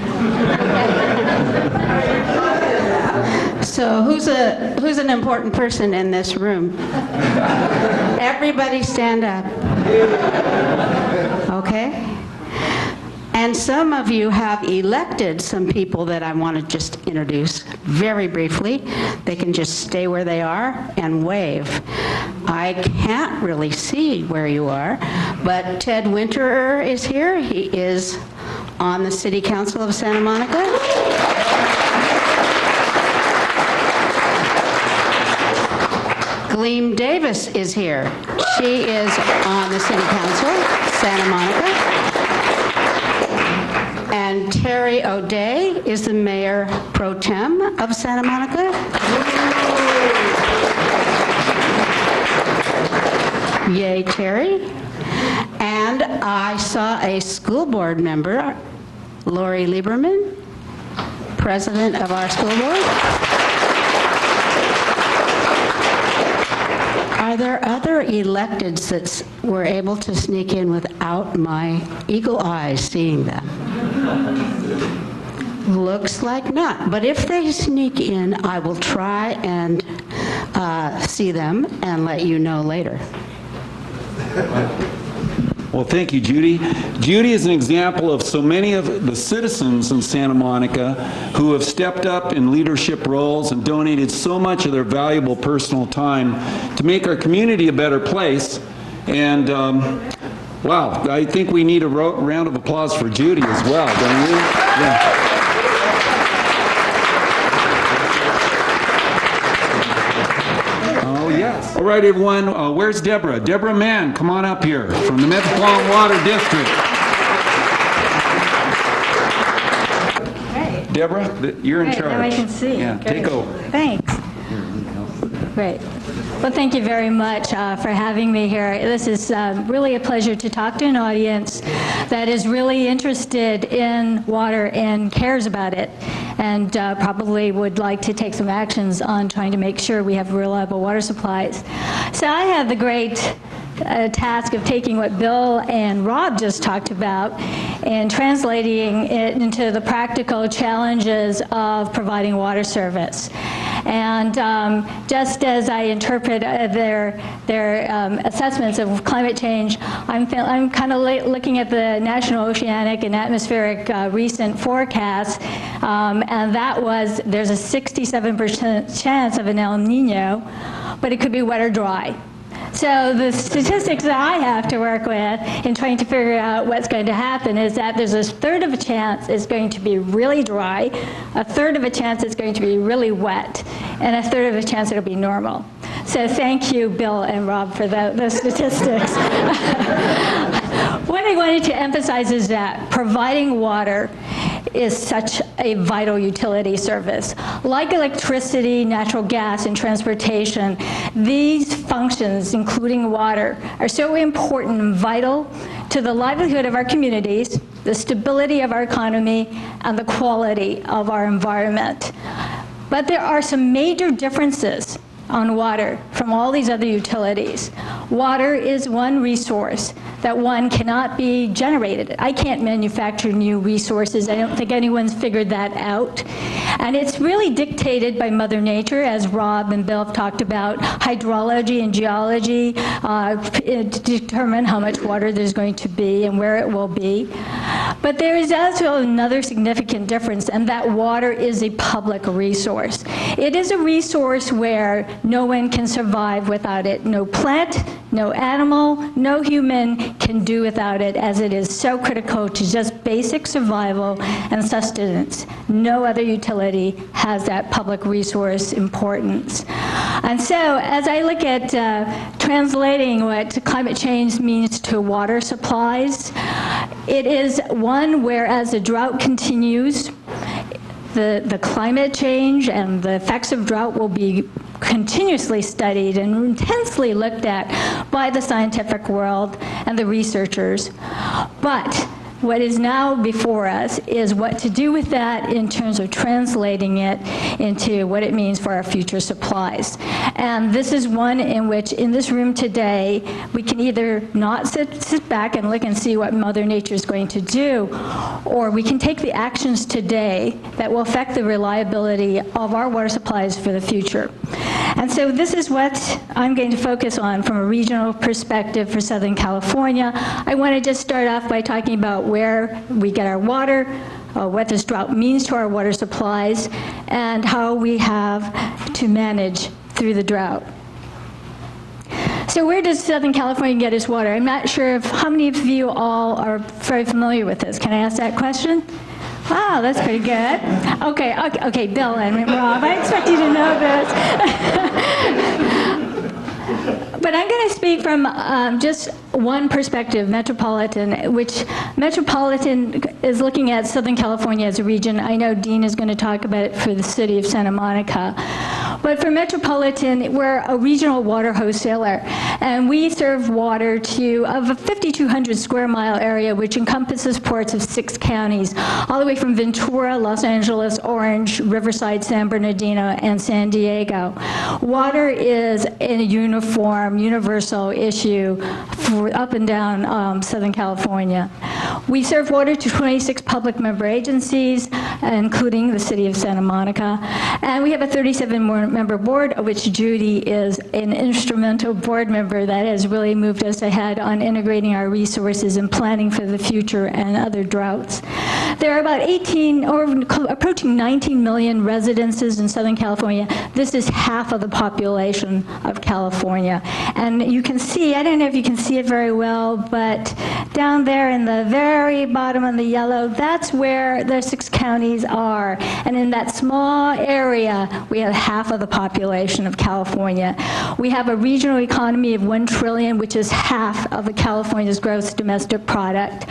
So who's an important person in this room? Everybody stand up. Okay? And some of you have elected some people that I want to just introduce very briefly. They can just stay where they are and wave. I can't really see where you are, but Ted Winterer is here. He is on the City Council of Santa Monica. Gleam Davis is here. She is on the City Council, Santa Monica. And Terry O'Day is the Mayor Pro Tem of Santa Monica. Yay, Terry. And I saw a school board member, Lori Lieberman, president of our school board. Are there other electeds that were able to sneak in without my eagle eyes seeing them? Looks like not. But if they sneak in, I will try and see them and let you know later. Well, thank you, Judy. Judy is an example of so many of the citizens in Santa Monica who have stepped up in leadership roles and donated so much of their valuable personal time to make our community a better place. And wow, I think we need a round of applause for Judy as well, don't we? Yeah. Yes. All right, everyone, where's Deborah? Deborah Mann, come on up here from the Metropolitan Water District. Great. Deborah, you're in charge. Now I can see. Yeah, Great. take over. Thanks. Great. Well, thank you very much for having me here. This is really a pleasure to talk to an audience that is really interested in water and cares about it, and probably would like to take some actions on trying to make sure we have reliable water supplies. So I have the great task of taking what Bill and Rob just talked about and translating it into the practical challenges of providing water service. And just as I interpret their assessments of climate change, I'm kind of looking at the National Oceanic and Atmospheric recent forecast, and that was there's a 67% chance of an El Nino, but it could be wet or dry. So the statistics that I have to work with in trying to figure out what's going to happen is that there's a third of a chance it's going to be really dry, a third of a chance it's going to be really wet, and a third of a chance it'll be normal. So thank you, Bill and Rob, for those statistics. What I wanted to emphasize is that providing water is such a vital utility service. Like electricity, natural gas, and transportation, these functions, including water, are so important and vital to the livelihood of our communities, the stability of our economy, and the quality of our environment. But there are some major differences on water from all these other utilities. Water is one resource that one cannot be generated. I can't manufacture new resources. I don't think anyone's figured that out. And it's really dictated by Mother Nature, as Rob and Bill have talked about. Hydrology and geology determine how much water there's going to be and where it will be. But there is also another significant difference, and that water is a public resource. It is a resource where no one can survive without it. No plant, no animal, no human can do without it, as it is so critical to just basic survival and sustenance. No other utility has that public resource importance. And so as I look at translating what climate change means to water supplies, it is one where as the drought continues, the climate change and the effects of drought will be continuously studied and intensely looked at by the scientific world and the researchers. But what is now before us is what to do with that in terms of translating it into what it means for our future supplies. And this is one in which, in this room today, we can either not sit back and look and see what Mother Nature is going to do, or we can take the actions today that will affect the reliability of our water supplies for the future. And so this is what I'm going to focus on from a regional perspective for Southern California. I want to just start off by talking about where we get our water, what this drought means to our water supplies, and how we have to manage through the drought. So where does Southern California get its water? I'm not sure if how many of you all are very familiar with this. Can I ask that question? Wow, that's pretty good. Okay, Bill and Rob, I expect you to know this. But I'm going to speak from just one perspective, metropolitan, which metropolitan is looking at Southern California as a region. I know Dean is going to talk about it for the city of Santa Monica. But for metropolitan, we're a regional water wholesaler, and we serve water to a 5,200 square mile area, which encompasses ports of 6 counties, all the way from Ventura, Los Angeles, Orange, Riverside, San Bernardino, and San Diego. Water is a uniform, universal issue for up and down Southern California. We serve water to 26 public member agencies, including the city of Santa Monica, and we have a 37-member board, of which Judy is an instrumental board member that has really moved us ahead on integrating our resources and planning for the future and other droughts. There are about 18 or approaching 19 million residences in Southern California. This is half of the population of California. And you can see, I don't know if you can see it very well, but down there in the very bottom of the yellow, that's where the 6 counties economies are. And in that small area, we have half of the population of California. We have a regional economy of 1 trillion, which is half of the California's gross domestic product.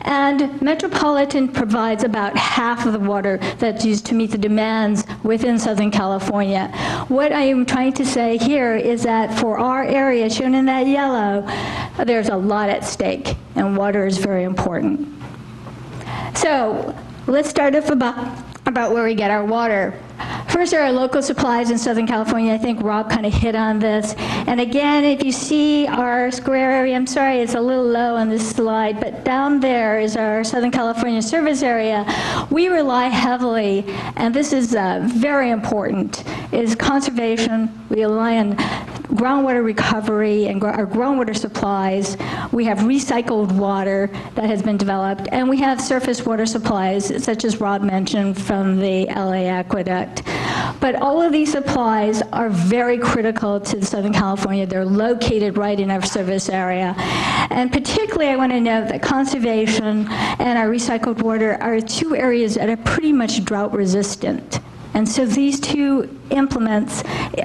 And Metropolitan provides about half of the water that's used to meet the demands within Southern California. What I am trying to say here is that for our area, shown in that yellow, there's a lot at stake, and water is very important. So let's start off about where we get our water. First, there are local supplies in Southern California. I think Rob kind of hit on this. And again, if you see our square area, I'm sorry, it's a little low on this slide, but down there is our Southern California service area. We rely heavily, and this is very important, is conservation. We rely on groundwater recovery and our groundwater supplies. We have recycled water that has been developed, and we have surface water supplies, such as Rob mentioned, from the LA Aqueduct. But all of these supplies are very critical to Southern California. They're located right in our service area. And particularly, I want to note that conservation and our recycled water are 2 areas that are pretty much drought resistant. And so these 2 implements,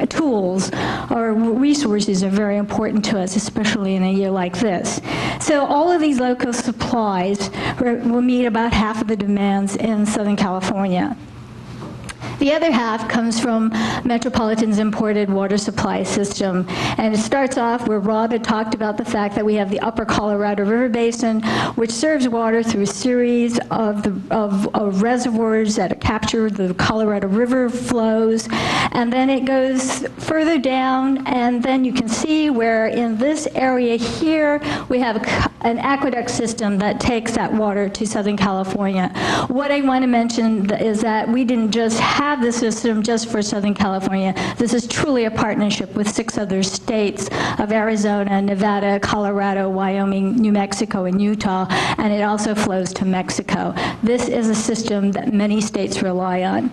tools, or resources are very important to us, especially in a year like this. So all of these local supplies will meet about half of the demands in Southern California. The other half comes from Metropolitan's imported water supply system. And it starts off where Rob had talked about the fact that we have the upper Colorado River Basin, which serves water through a series of reservoirs that capture the Colorado River flows. And then it goes further down, and then you can see where in this area here, we have an aqueduct system that takes that water to Southern California. What I want to mention is that we didn't just have this system just for Southern California. This is truly a partnership with 6 other states of Arizona, Nevada, Colorado, Wyoming, New Mexico, and Utah, and it also flows to Mexico. This is a system that many states rely on.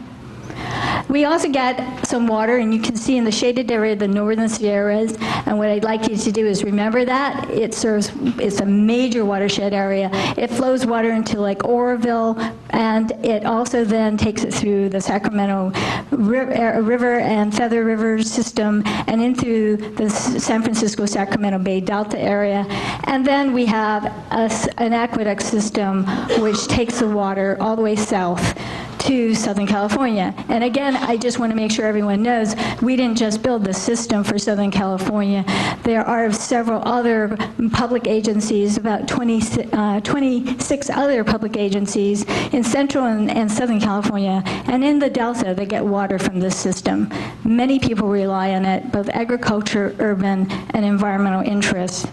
We also get some water, and you can see in the shaded area the northern Sierras, and what I'd like you to do is remember that. It's a major watershed area. It flows water into Lake Oroville, and it also then takes it through the Sacramento River and Feather River system and into the San Francisco-Sacramento Bay Delta area. And then we have an aqueduct system which takes the water all the way south to Southern California. And again, I just want to make sure everyone knows we didn't just build the system for Southern California. There are several other public agencies, about 26 other public agencies in Central and Southern California, and in the Delta that get water from this system. Many people rely on it, both agriculture, urban, and environmental interests.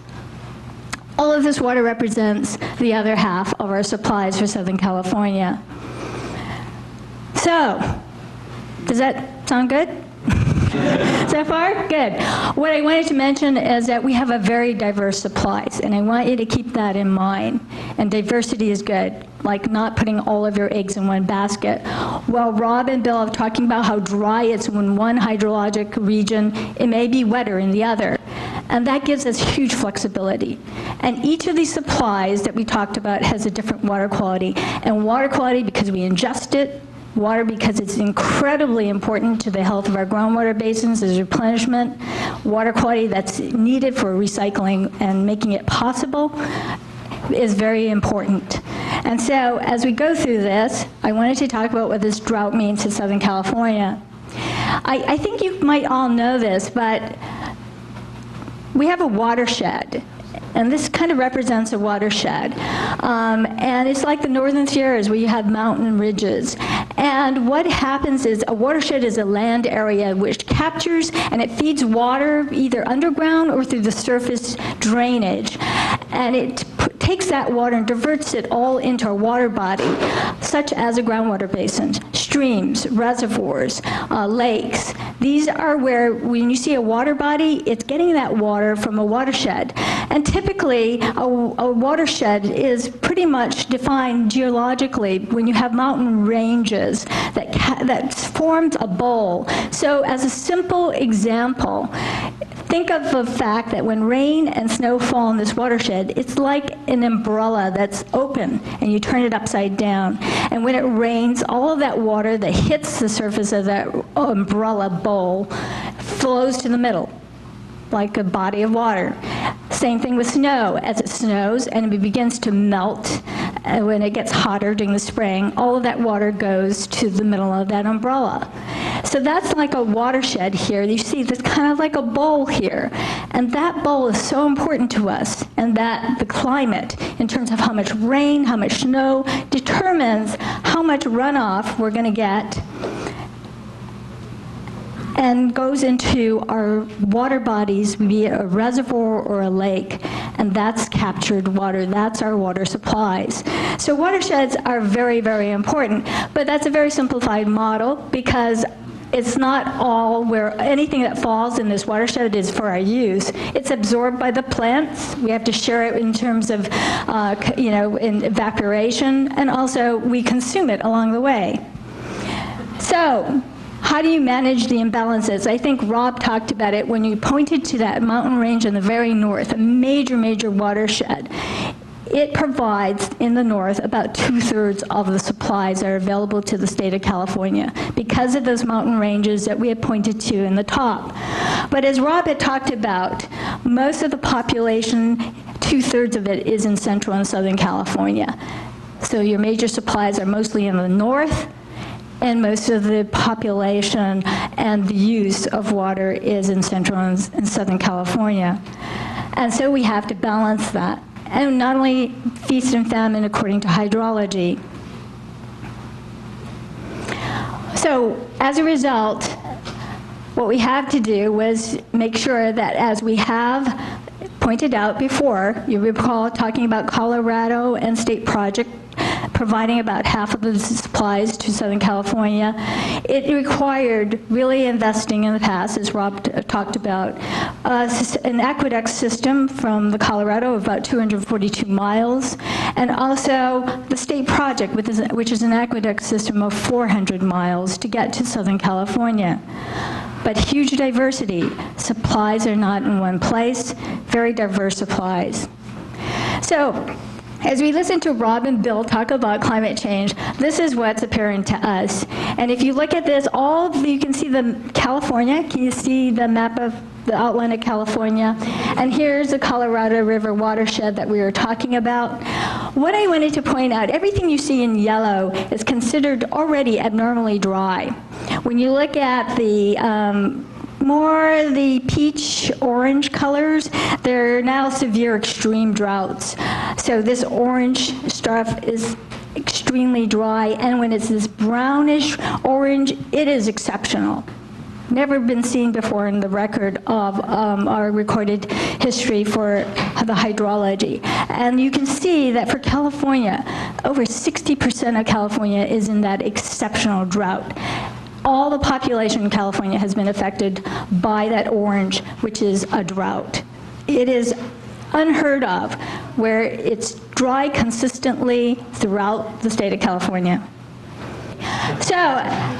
All of this water represents the other half of our supplies for Southern California. So, does that sound good? So far? Good. What I wanted to mention is that we have a very diverse supplies, and I want you to keep that in mind. And diversity is good, like not putting all of your eggs in one basket. While Rob and Bill are talking about how dry it's in one hydrologic region, it may be wetter in the other. And that gives us huge flexibility. And each of these supplies that we talked about has a different water quality. And water quality, because we ingest it, water because it's incredibly important to the health of our groundwater basins as replenishment, water quality that's needed for recycling and making it possible is very important. And so as we go through this, I wanted to talk about what this drought means to Southern California. I think you might all know this, but we have a watershed. And this kind of represents a watershed. And it's like the northern Sierras where you have mountain ridges. And what happens is a watershed is a land area which captures and it feeds water either underground or through the surface drainage. And it takes that water and diverts it all into a water body, such as a groundwater basin, streams, reservoirs, lakes. These are where, when you see a water body, it's getting that water from a watershed. And typically, a watershed is pretty much defined geologically when you have mountain ranges that forms a bowl. So as a simple example, think think of the fact that when rain and snow fall in this watershed, it's like an umbrella that's open, and you turn it upside down. And when it rains, all of that water that hits the surface of that umbrella bowl flows to the middle, like a body of water. Same thing with snow. As it snows and it begins to melt, when it gets hotter during the spring, all of that water goes to the middle of that umbrella. So that's like a watershed here. You see, there's kind of like a bowl here. And that bowl is so important to us, and that the climate, in terms of how much rain, how much snow, determines how much runoff we're going to get, and goes into our water bodies, be it a reservoir or a lake, and that's captured water. That's our water supplies. So watersheds are very, very important, but that's a very simplified model, because it's not all where anything that falls in this watershed is for our use. It's absorbed by the plants. We have to share it in terms of, in evaporation, and also we consume it along the way. So, how do you manage the imbalances? I think Rob talked about it when you pointed to that mountain range in the very north, a major, major watershed. It provides, in the north, about 2/3 of the supplies that are available to the state of California because of those mountain ranges that we had pointed to in the top. But as Rob had talked about, most of the population, 2/3 of it is in Central and Southern California. So your major supplies are mostly in the north, and most of the population and the use of water is in Central and Southern California. And so we have to balance that. And not only feast and famine according to hydrology. So as a result, what we have to do was make sure that, as we have pointed out before, you recall talking about Colorado and state project providing about half of the supplies to Southern California. It required really investing in the past, as Rob talked about, an aqueduct system from the Colorado of about 242 miles, and also the state project, which is an aqueduct system of 400 miles to get to Southern California. But huge diversity. Supplies are not in one place, very diverse supplies. So, as we listen to Rob and Bill talk about climate change, this is what's apparent to us. And if you look at this, you can see the California. Can you see the map of the outline of California? And here's the Colorado River watershed that we were talking about. What I wanted to point out, everything you see in yellow is considered already abnormally dry. When you look at the peach orange colors, they're now severe extreme droughts. So this orange stuff is extremely dry, and when it's this brownish orange, it is exceptional. Never been seen before in the record of our recorded history for the hydrology. And you can see that for California, over 60% of California is in that exceptional drought. All the population in California has been affected by that orange, which is a drought. It is unheard of where it's dry consistently throughout the state of California. So,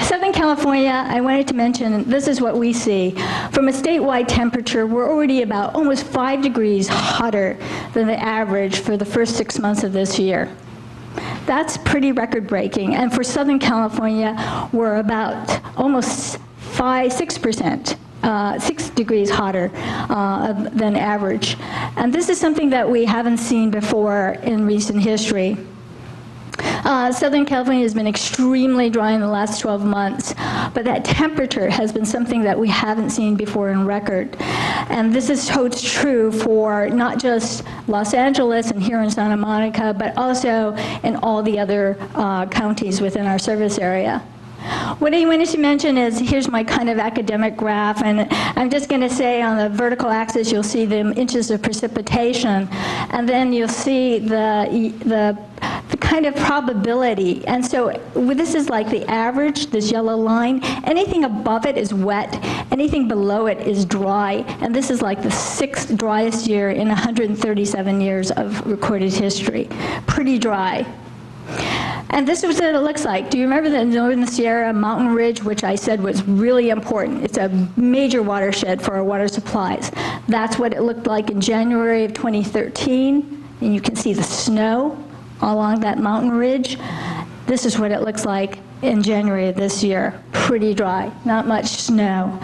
Southern California, I wanted to mention, this is what we see. From a statewide temperature, we're already about almost 5 degrees hotter than the average for the first 6 months of this year. That's pretty record-breaking. And for Southern California, we're about almost 6 degrees hotter than average. And this is something that we haven't seen before in recent history. Southern California has been extremely dry in the last 12 months, but that temperature has been something that we haven't seen before in record. And this holds true for not just Los Angeles and here in Santa Monica, but also in all the other counties within our service area. What I wanted to mention is, here's my kind of academic graph, and I'm just going to say on the vertical axis you'll see the inches of precipitation, and then you'll see the kind of probability. And so this is like the average, this yellow line. Anything above it is wet, anything below it is dry, and this is like the 6th driest year in 137 years of recorded history. Pretty dry. And this is what it looks like. Do you remember the Northern Sierra mountain ridge, which I said was really important? It's a major watershed for our water supplies. That's what it looked like in January of 2013. And you can see the snow along that mountain ridge. This is what it looks like in January of this year. Pretty dry, not much snow.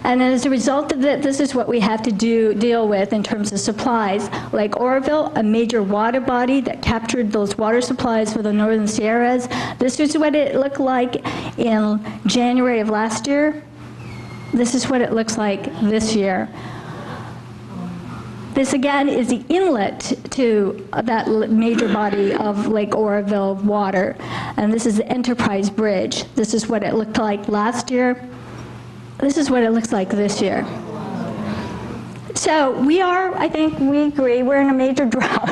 And as a result of that, this is what we have to deal with in terms of supplies. Lake Overbuilt, a major water body that captured those water supplies for the Northern Sierras. This is what it looked like in January of last year. This is what it looks like this year. This again is the inlet to that major body of Lake Oroville water. And this is the Enterprise Bridge. This is what it looked like last year. This is what it looks like this year. So we are, I think we agree, we're in a major drought.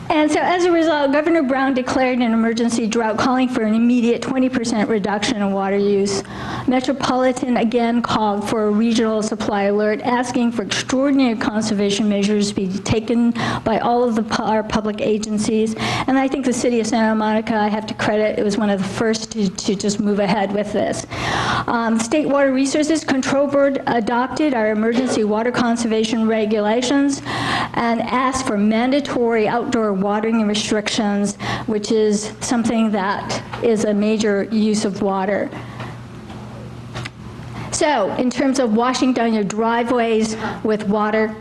And so as a result, Governor Brown declared an emergency drought, calling for an immediate 20% reduction in water use. Metropolitan again called for a regional supply alert, asking for extraordinary conservation measures to be taken by all of our public agencies. And I think the city of Santa Monica, I have to credit, it was one of the first to just move ahead with this. State Water Resources Control Board adopted our emergency water conservation regulations and asked for mandatory outdoor watering restrictions, which is something that is a major use of water. So, in terms of washing down your driveways with water,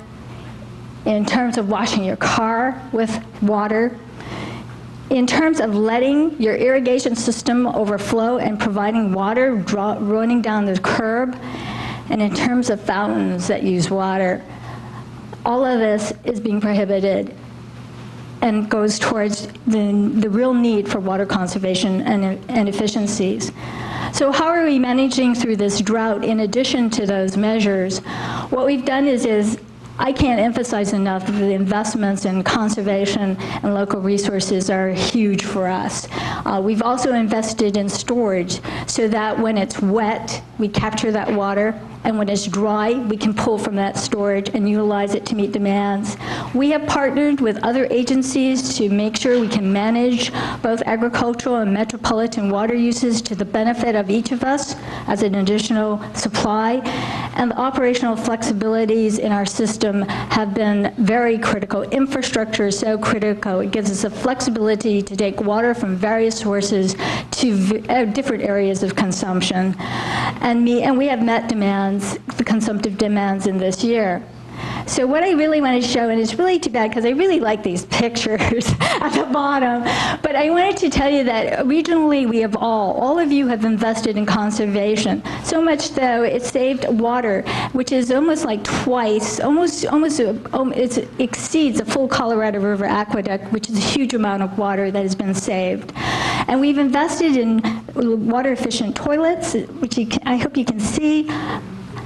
in terms of washing your car with water, in terms of letting your irrigation system overflow and providing water running down the curb, and in terms of fountains that use water, all of this is being prohibited and goes towards the real need for water conservation and efficiencies. So how are we managing through this drought in addition to those measures? What we've done is I can't emphasize enough that the investments in conservation and local resources are huge for us. We've also invested in storage so that when it's wet, we capture that water, and when it's dry, we can pull from that storage and utilize it to meet demands. We have partnered with other agencies to make sure we can manage both agricultural and metropolitan water uses to the benefit of each of us as an additional supply. And the operational flexibilities in our system have been very critical. Infrastructure is so critical. It gives us the flexibility to take water from various sources to different areas of consumption. And we have met demands, the consumptive demands in this year. So what I really want to show, and it's really too bad because I really like these pictures at the bottom, but I wanted to tell you that regionally we have all of you have invested in conservation. So much though it saved water, which is almost like twice, it exceeds a full Colorado River aqueduct, which is a huge amount of water that has been saved. And we've invested in water efficient toilets, which I hope you can see.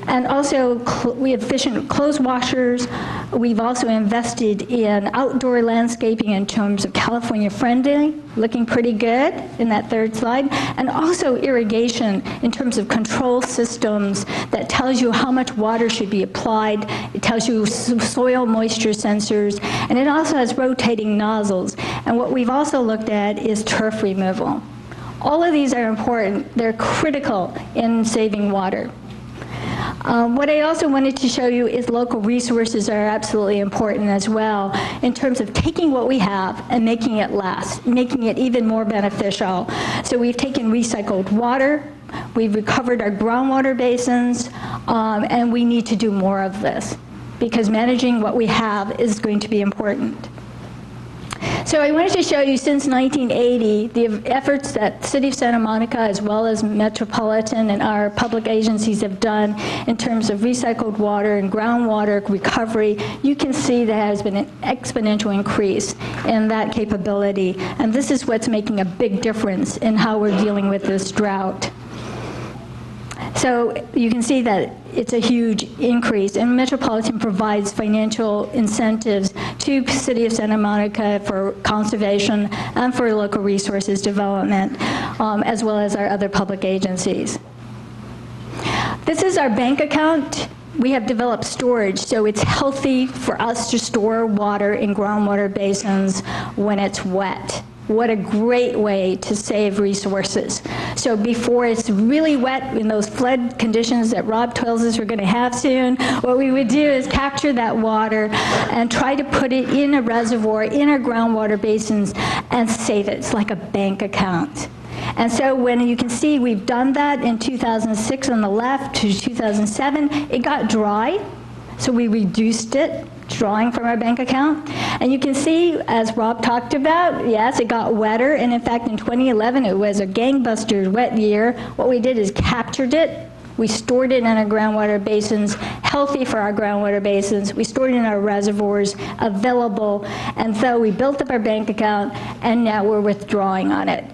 And also, we have efficient clothes washers. We've also invested in outdoor landscaping in terms of California friendly, looking pretty good in that third slide. And also irrigation in terms of control systems that tells you how much water should be applied. It tells you soil moisture sensors. And it also has rotating nozzles. And what we've also looked at is turf removal. All of these are important. They're critical in saving water. What I also wanted to show you is local resources are absolutely important as well in terms of taking what we have and making it last, making it even more beneficial. So we've taken recycled water, we've recovered our groundwater basins, and we need to do more of this because managing what we have is going to be important. So I wanted to show you since 1980 the efforts that the City of Santa Monica as well as Metropolitan and our public agencies have done in terms of recycled water and groundwater recovery. You can see there has been an exponential increase in that capability, and this is what's making a big difference in how we're dealing with this drought. So you can see that it's a huge increase, and Metropolitan provides financial incentives to the City of Santa Monica for conservation and for local resources development, as well as our other public agencies. This is our bank account. we have developed storage, so it's healthy for us to store water in groundwater basins when it's wet. What a great way to save resources. So before it's really wet in those flood conditions that Rob tells us we're going to have soon, what we would do is capture that water and try to put it in a reservoir, in our groundwater basins, and save it. It's like a bank account. And so when you can see we've done that in 2006 on the left to 2007, it got dry, so we reduced it, drawing from our bank account. And you can see, as Rob talked about, yes, it got wetter, and in fact in 2011 it was a gangbusters wet year. What we did is captured it, we stored it in our groundwater basins, healthy for our groundwater basins, we stored it in our reservoirs, available, and so we built up our bank account, and now we're withdrawing on it.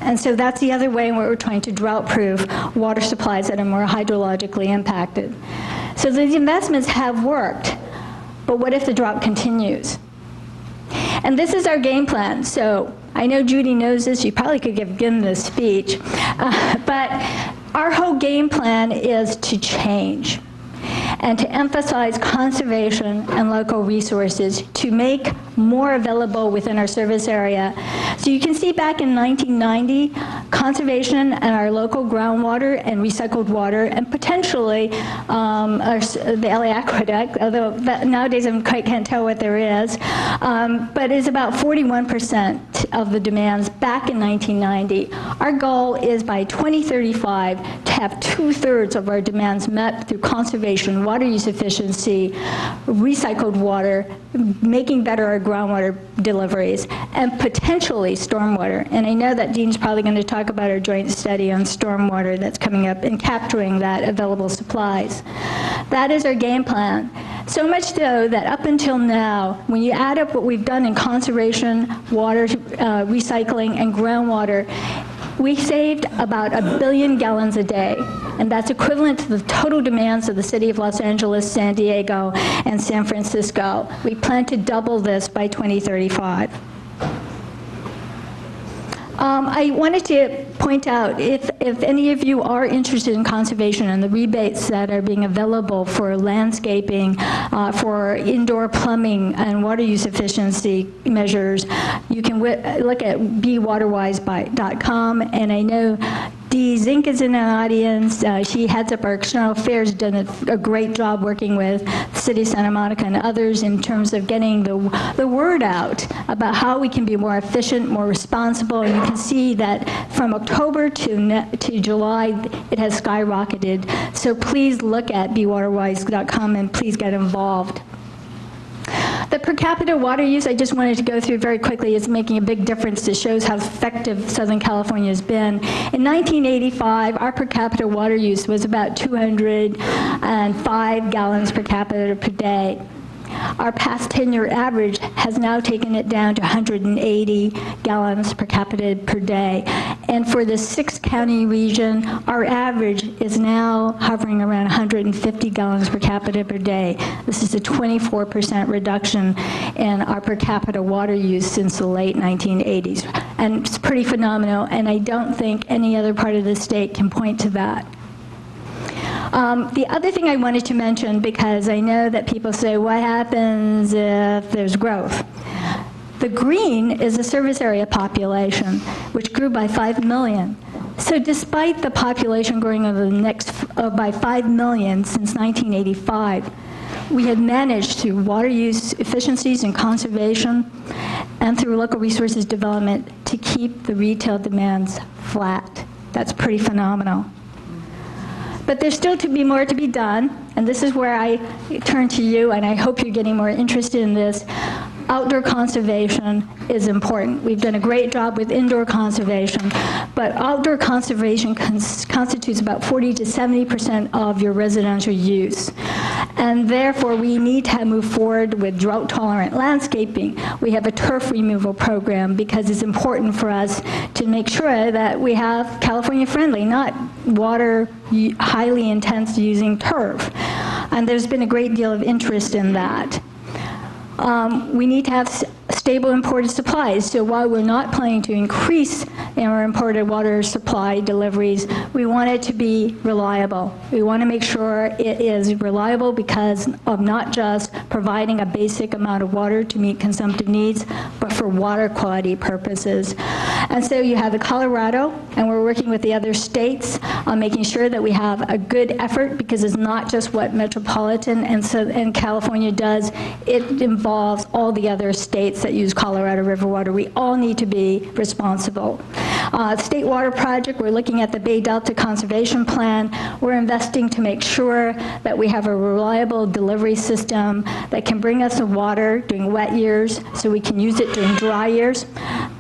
And so that's the other way in which we're trying to drought-proof water supplies that are more hydrologically impacted. So these investments have worked, but what if the drought continues? And this is our game plan. So I know Judy knows this. You probably could give him this speech. But our whole game plan is to change and to emphasize conservation and local resources to make more available within our service area. So you can see back in 1990, conservation and our local groundwater and recycled water, and potentially the LA Aqueduct, although nowadays I can't tell what there is, but is about 41% of the demands back in 1990. Our goal is by 2035 to have 2/3 of our demands met through conservation, water use efficiency, recycled water, making better our groundwater deliveries, and potentially stormwater. And I know that Dean's probably going to talk about our joint study on stormwater that's coming up and capturing that available supplies. That is our game plan. So much so that up until now, when you add up what we've done in conservation, water, recycling, and groundwater, we saved about 1 billion gallons a day, and that's equivalent to the total demands of the city of Los Angeles, San Diego, and San Francisco. We plan to double this by 2035. I wanted to point out, if any of you are interested in conservation and the rebates that are being available for landscaping, for indoor plumbing and water use efficiency measures, you can look at bewaterwise.com, and I know Dee Zink is in the audience. She heads up our external affairs, done a great job working with the City of Santa Monica and others in terms of getting the word out about how we can be more efficient, more responsible. And you can see that from October to July, it has skyrocketed. So please look at bewaterwise.com and please get involved. The per capita water use, I just wanted to go through very quickly, is making a big difference. It shows how effective Southern California has been. In 1985, our per capita water use was about 205 gallons per capita per day. Our past 10-year average has now taken it down to 180 gallons per capita per day. And for the 6-county region, our average is now hovering around 150 gallons per capita per day. This is a 24% reduction in our per capita water use since the late 1980s. And it's pretty phenomenal, and I don't think any other part of the state can point to that. The other thing I wanted to mention, because I know that people say, what happens if there's growth? The green is the service area population, which grew by 5 million. So despite the population growing over the next by 5 million since 1985, we have managed through water use efficiencies and conservation and through local resources development to keep the retail demands flat. That's pretty phenomenal. But there's still more to be done, and this is where I turn to you, and I hope you're getting more interested in this. Outdoor conservation is important. We've done a great job with indoor conservation, but outdoor conservation constitutes about 40 to 70% of your residential use. And therefore, we need to move forward with drought-tolerant landscaping. We have a turf removal program because it's important for us to make sure that we have California-friendly, not water highly intense using turf. And there's been a great deal of interest in that. We need to have stable imported supplies. So while we're not planning to increase our imported water supply deliveries, we want it to be reliable. We want to make sure it is reliable because of not just providing a basic amount of water to meet consumptive needs, but for water quality purposes. And so you have the Colorado, and we're working with the other states on making sure that we have a good effort, because it's not just what Metropolitan and California does, it involves all the other states that use Colorado River water. We all need to be responsible. State water project, we're looking at the Bay Delta Conservation Plan. We're investing to make sure that we have a reliable delivery system that can bring us the water during wet years so we can use it during dry years.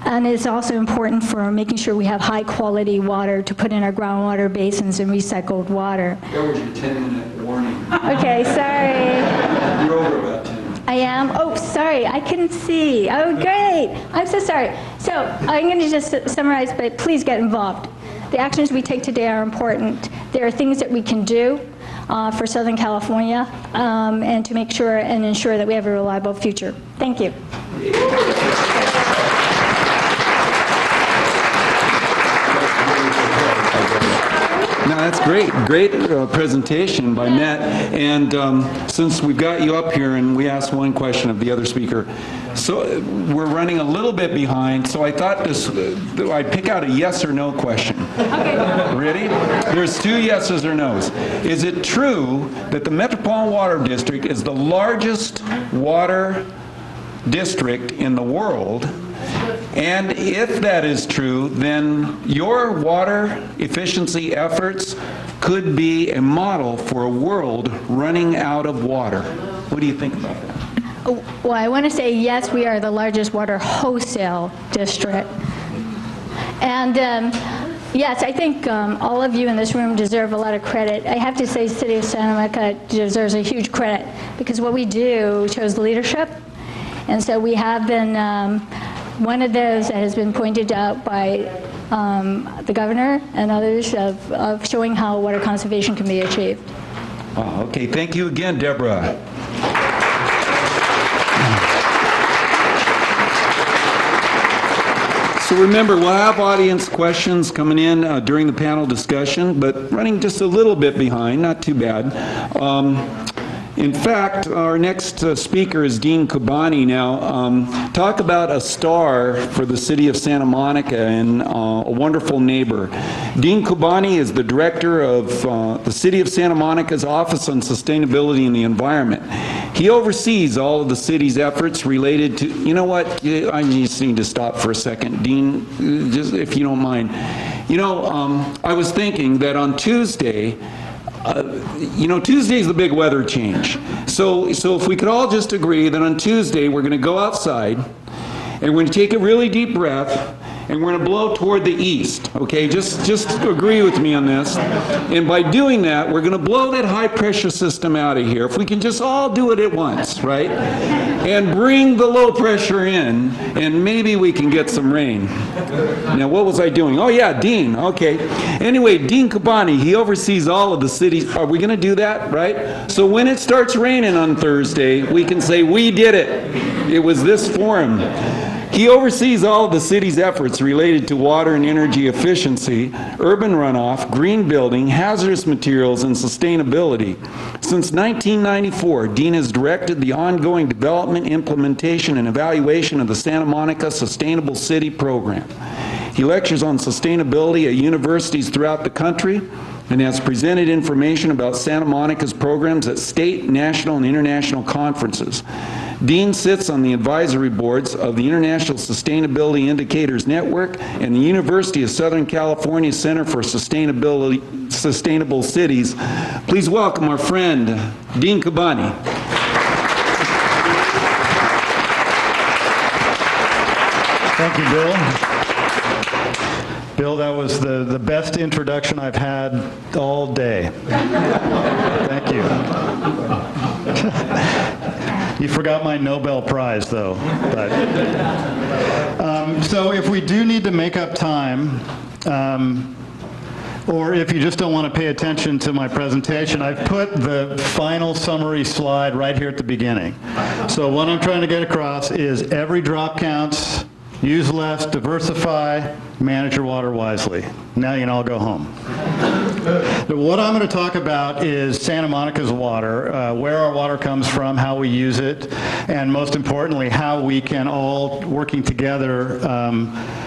And it's also important for making sure we have high quality water to put in our groundwater basins and recycled water. That was your 10-minute warning. Okay, sorry. You're over about 10. I am? Oh, sorry, I couldn't see. Oh, great. I'm so sorry. So I'm going to just summarize, but please get involved. The actions we take today are important. There are things that we can do for Southern California and to make sure and ensure that we have a reliable future. Thank you. No, that's great. Great presentation by Matt. And since we've got you up here and we asked one question of the other speaker, so we're running a little bit behind, so I thought I'd pick out a yes or no question. Okay. Ready? There's 2 yeses or nos. Is it true that the Metropolitan Water District is the largest water district in the world? And if that is true, then your water efficiency efforts could be a model for a world running out of water. What do you think about that? Well, I want to say yes, we are the largest water wholesale district. And yes, I think all of you in this room deserve a lot of credit. I have to say City of Santa Monica deserves a huge credit because what we do shows leadership. And so we have been one of those that has been pointed out by the governor and others of showing how water conservation can be achieved. Wow, okay, thank you again, Deborah. So remember, we'll have audience questions coming in during the panel discussion, but running just a little bit behind, not too bad. In fact, our next speaker is Dean Kubani now. Talk about a star for the city of Santa Monica and a wonderful neighbor. Dean Kubani is the director of the city of Santa Monica's Office on Sustainability and the Environment. He oversees all of the city's efforts related to, you know what, I just need to stop for a second. Dean, just if you don't mind. You know, I was thinking that on Tuesday, you know, Tuesday's the big weather change. So if we could all just agree that on Tuesday we're going to go outside and we're going to take a really deep breath and we're going to blow toward the east, okay? Just agree with me on this. And by doing that, we're going to blow that high pressure system out of here. If we can just all do it at once, right? And bring the low pressure in, and maybe we can get some rain. Now, what was I doing? Oh yeah, Dean, okay. Anyway, Dean Kubani, he oversees all of the cities. Are we going to do that, right? So when it starts raining on Thursday, we can say, we did it. It was this forum. He oversees all of the city's efforts related to water and energy efficiency, urban runoff, green building, hazardous materials, and sustainability. Since 1994, Dean has directed the ongoing development, implementation, and evaluation of the Santa Monica Sustainable City Program. He lectures on sustainability at universities throughout the country and has presented information about Santa Monica's programs at state, national, and international conferences. Dean sits on the advisory boards of the International Sustainability Indicators Network and the University of Southern California Center for Sustainable Cities. Please welcome our friend, Dean Kubani. Thank you, Bill. Bill, that was the best introduction I've had all day. Thank you. You forgot my Nobel Prize, though. But, so if we do need to make up time, Or if you just don't want to pay attention to my presentation, I've put the final summary slide right here at the beginning. So what I'm trying to get across is every drop counts, use less, diversify, manage your water wisely. Now you can all go home. What I'm going to talk about is Santa Monica's water, where our water comes from, how we use it, and most importantly, how we can all, working together,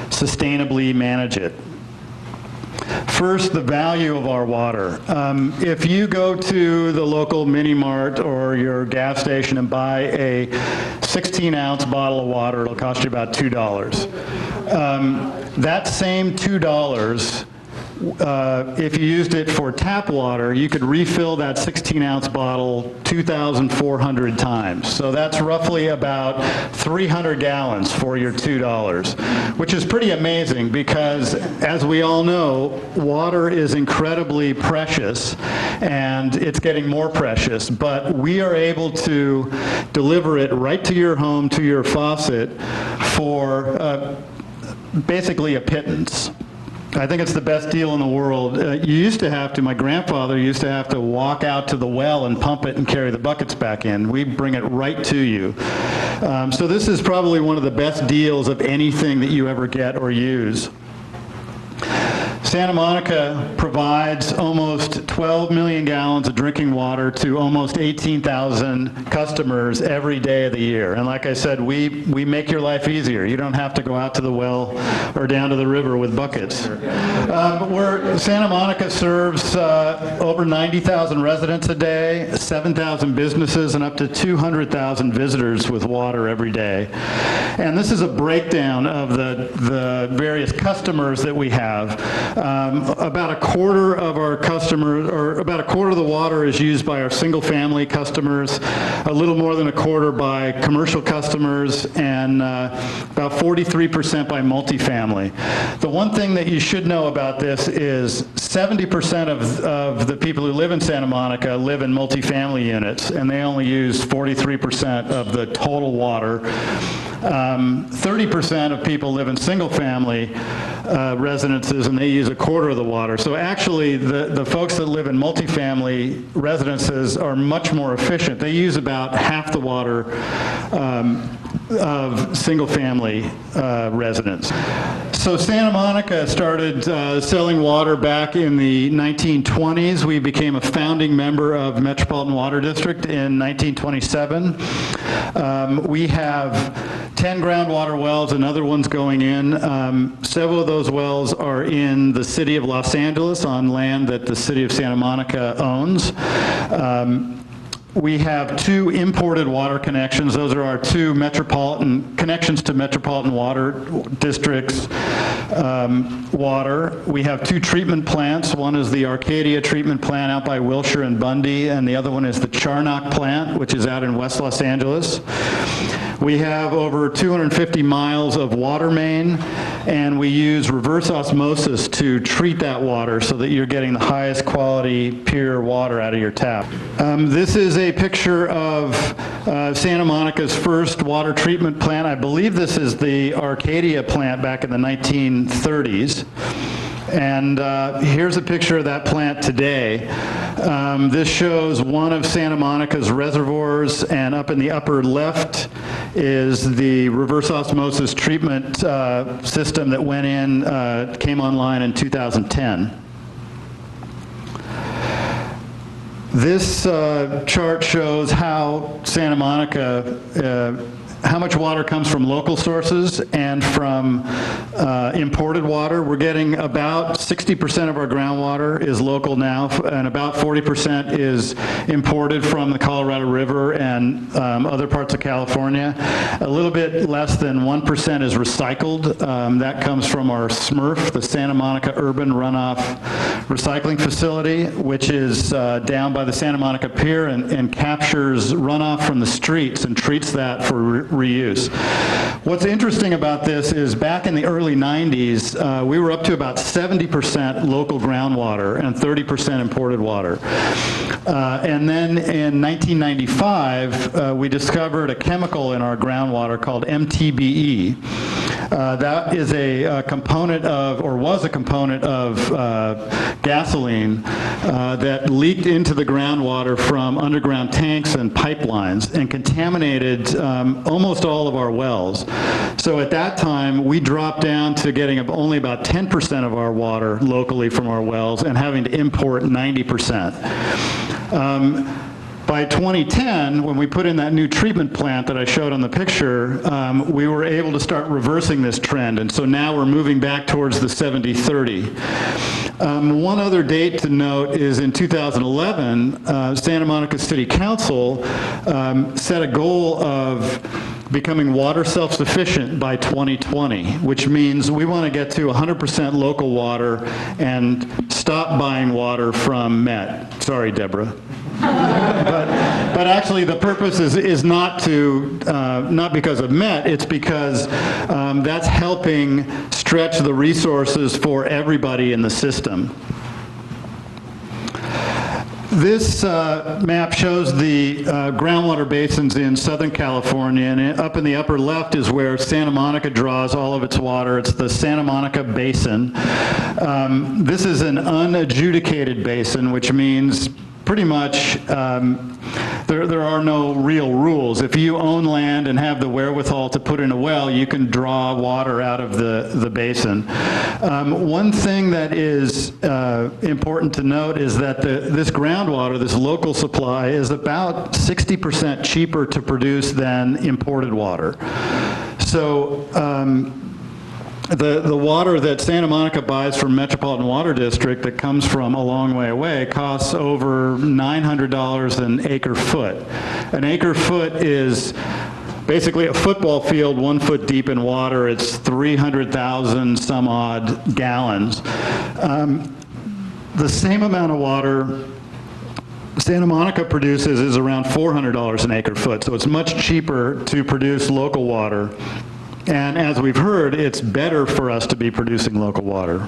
sustainably manage it. First, the value of our water. If you go to the local mini mart or your gas station and buy a 16-ounce bottle of water, it'll cost you about $2. That same $2, if you used it for tap water, you could refill that 16-ounce bottle 2,400 times. So that's roughly about 300 gallons for your $2, which is pretty amazing because, as we all know, water is incredibly precious, and it's getting more precious, but we are able to deliver it right to your home, to your faucet, for basically a pittance. I think it's the best deal in the world. You used to have to, my grandfather used to have to walk out to the well and pump it and carry the buckets back in. We bring it right to you. So this is probably one of the best deals of anything that you ever get or use. Santa Monica provides almost 12 million gallons of drinking water to almost 18,000 customers every day of the year. And like I said, we make your life easier. You don't have to go out to the well or down to the river with buckets. Santa Monica serves over 90,000 residents a day, 7,000 businesses, and up to 200,000 visitors with water every day. And this is a breakdown of the various customers that we have. About a quarter of our customers, or about a quarter of the water is used by our single-family customers, a little more than a quarter by commercial customers, and about 43% by multifamily. The one thing that you should know about this is 70% of the people who live in Santa Monica live in multifamily units, and they only use 43% of the total water. 30% of people live in single-family residences, and they use a quarter of the water. So actually, the folks that live in multifamily residences are much more efficient. They use about half the water of single-family residents. So Santa Monica started selling water back in the 1920s. We became a founding member of Metropolitan Water District in 1927. We have 10 groundwater wells and other ones going in. Several of those wells are in the city of Los Angeles on land that the city of Santa Monica owns. We have 2 imported water connections. Those are our 2 metropolitan connections to Metropolitan Water District's water. We have 2 treatment plants. One is the Arcadia treatment plant out by Wilshire and Bundy, and the other one is the Charnock plant, which is out in West Los Angeles. We have over 250 miles of water main, and we use reverse osmosis to treat that water so that you're getting the highest quality pure water out of your tap. This is a picture of Santa Monica's first water treatment plant. I believe this is the Arcadia plant back in the 1930s. And here's a picture of that plant today. This shows one of Santa Monica's reservoirs, and up in the upper left is the reverse osmosis treatment system that went in, came online in 2010. This chart shows how Santa Monica, how much water comes from local sources and from imported water. We're getting about 60% of our groundwater is local now, and about 40% is imported from the Colorado River and other parts of California. A little bit less than 1% is recycled. That comes from our SMRF, the Santa Monica Urban Runoff Recycling Facility, which is down by the Santa Monica Pier and captures runoff from the streets and treats that for reuse. What's interesting about this is back in the early 90s, we were up to about 70% local groundwater and 30% imported water. And then in 1995, we discovered a chemical in our groundwater called MTBE. That is a component of, or was a component of gasoline that leaked into the groundwater from underground tanks and pipelines and contaminated almost all of our wells. So at that time, we dropped down to getting only about 10% of our water locally from our wells and having to import 90%. By 2010, when we put in that new treatment plant that I showed on the picture, we were able to start reversing this trend, and so now we're moving back towards the 70-30. One other date to note is in 2011, Santa Monica City Council set a goal of becoming water self-sufficient by 2020, which means we want to get to 100% local water and stop buying water from Met. Sorry, Deborah. But actually the purpose is not to, not because of Met, it's because that's helping stretch the resources for everybody in the system. This map shows the groundwater basins in Southern California, and up in the upper left is where Santa Monica draws all of its water. It's the Santa Monica Basin. This is an unadjudicated basin, which means pretty much there are no real rules. If you own land and have the wherewithal to put in a well, you can draw water out of the basin. One thing that is important to note is that this groundwater, this local supply, is about 60% cheaper to produce than imported water. So the water that Santa Monica buys from Metropolitan Water District that comes from a long way away costs over $900 an acre foot. An acre foot is basically a football field 1 foot deep in water. It's 300,000 some odd gallons. The same amount of water Santa Monica produces is around $400 an acre foot, so it's much cheaper to produce local water. And as we've heard, it's better for us to be producing local water.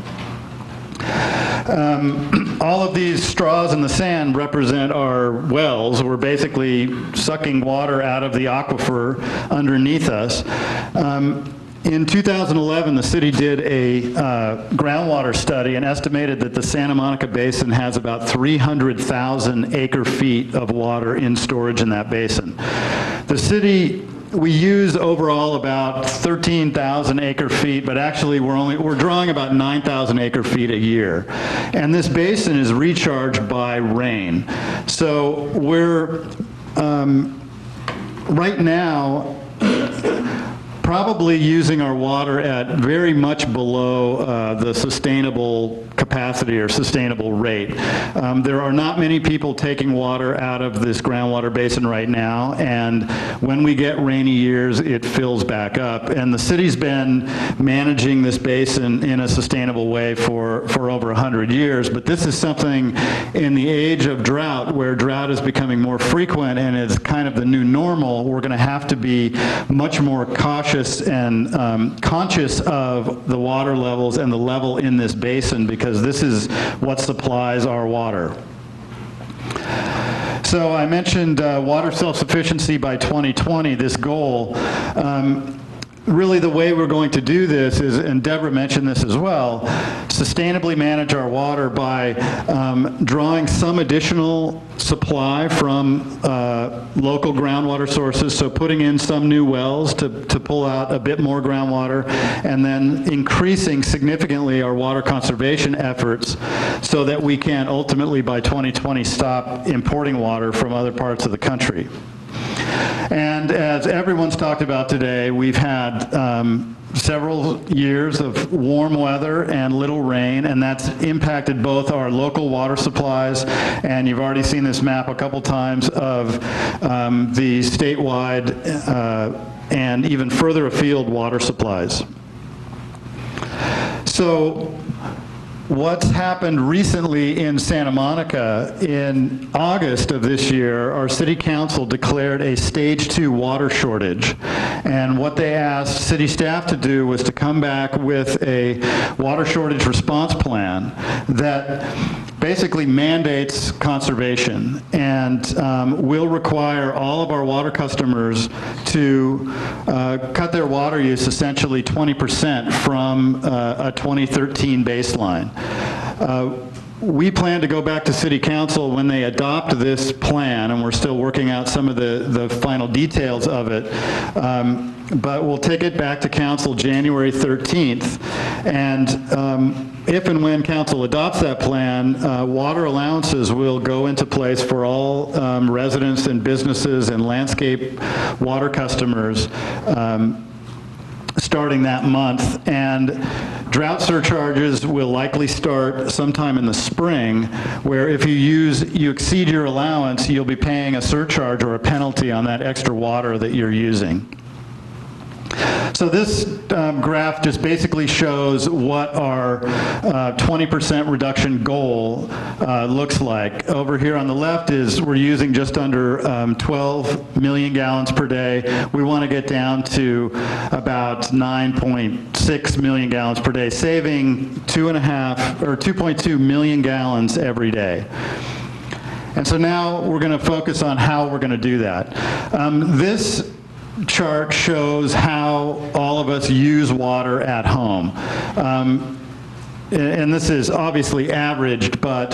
All of these straws in the sand represent our wells. We're basically sucking water out of the aquifer underneath us. In 2011, the city did a groundwater study and estimated that the Santa Monica Basin has about 300,000 acre feet of water in storage in that basin. The city, we use overall about 13,000 acre feet, but actually we're drawing about 9,000 acre feet a year. And this basin is recharged by rain. So we're right now probably using our water at very much below the sustainable capacity or sustainable rate. There are not many people taking water out of this groundwater basin right now, and when we get rainy years, it fills back up. And the city's been managing this basin in a sustainable way for over 100 years, but this is something in the age of drought, where drought is becoming more frequent and is kind of the new normal. We're going to have to be much more cautious and conscious of the water levels and the level in this basin, because this is what supplies our water. So I mentioned water self-sufficiency by 2020, this goal. Really the way we're going to do this is, and Deborah mentioned this as well, sustainably manage our water by drawing some additional supply from local groundwater sources, so putting in some new wells to pull out a bit more groundwater, and then increasing significantly our water conservation efforts so that we can ultimately by 2020 stop importing water from other parts of the country. And as everyone's talked about today, we've had several years of warm weather and little rain, and that's impacted both our local water supplies, and you've already seen this map a couple times of the statewide and even further afield water supplies. So What's happened recently in Santa Monica, in August of this year, our city council declared a stage 2 water shortage. And what they asked city staff to do was to come back with a water shortage response plan that basically mandates conservation and will require all of our water customers to cut their water use essentially 20% from a 2013 baseline. We plan to go back to City Council when they adopt this plan, and we're still working out some of the final details of it, but we'll take it back to Council January 13th, and if and when Council adopts that plan, water allowances will go into place for all residents and businesses and landscape water customers starting that month, and drought surcharges will likely start sometime in the spring, where if you exceed your allowance, you'll be paying a surcharge or a penalty on that extra water that you're using. So this graph just basically shows what our 20% reduction goal looks like. Over here on the left is we're using just under 12 million gallons per day. We want to get down to about 9.6 million gallons per day, saving 2.2 million gallons every day. And so now we're going to focus on how we're going to do that. This chart shows how all of us use water at home. And this is obviously averaged, but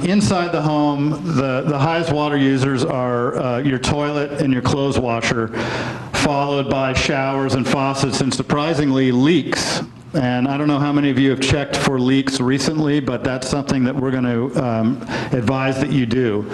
inside the home, the highest water users are your toilet and your clothes washer, followed by showers and faucets, and surprisingly, leaks. And I don't know how many of you have checked for leaks recently, but that's something that we're going to advise that you do.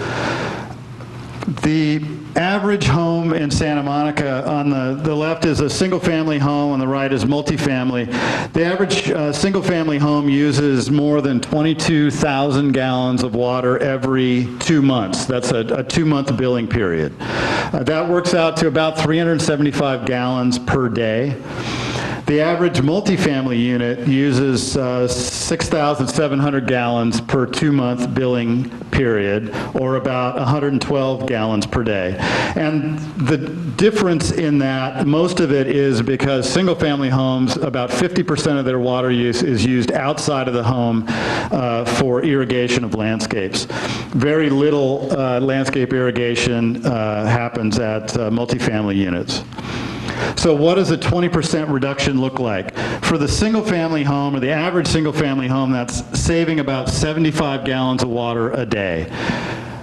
The average home in Santa Monica, on the left is a single-family home, on the right is multifamily. The average single-family home uses more than 22,000 gallons of water every 2 months. That's a 2-month billing period. That works out to about 375 gallons per day. The average multifamily unit uses 6,700 gallons per 2-month billing period, or about 112 gallons per day. And the difference in that, most of it is because single-family homes, about 50% of their water use is used outside of the home for irrigation of landscapes. Very little landscape irrigation happens at multifamily units. So what does a 20% reduction look like? For the single-family home, or the average single-family home, that's saving about 75 gallons of water a day.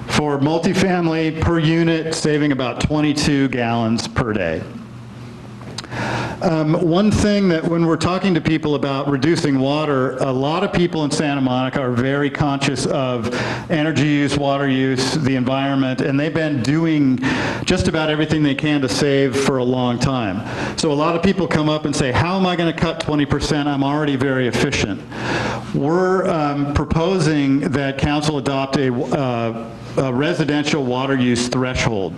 For multifamily, per unit, saving about 22 gallons per day. One thing that when we're talking to people about reducing water, a lot of people in Santa Monica are very conscious of energy use, water use, the environment, and they've been doing just about everything they can to save for a long time. So a lot of people come up and say, how am I going to cut 20%? I'm already very efficient. We're proposing that council adopt a residential water use threshold.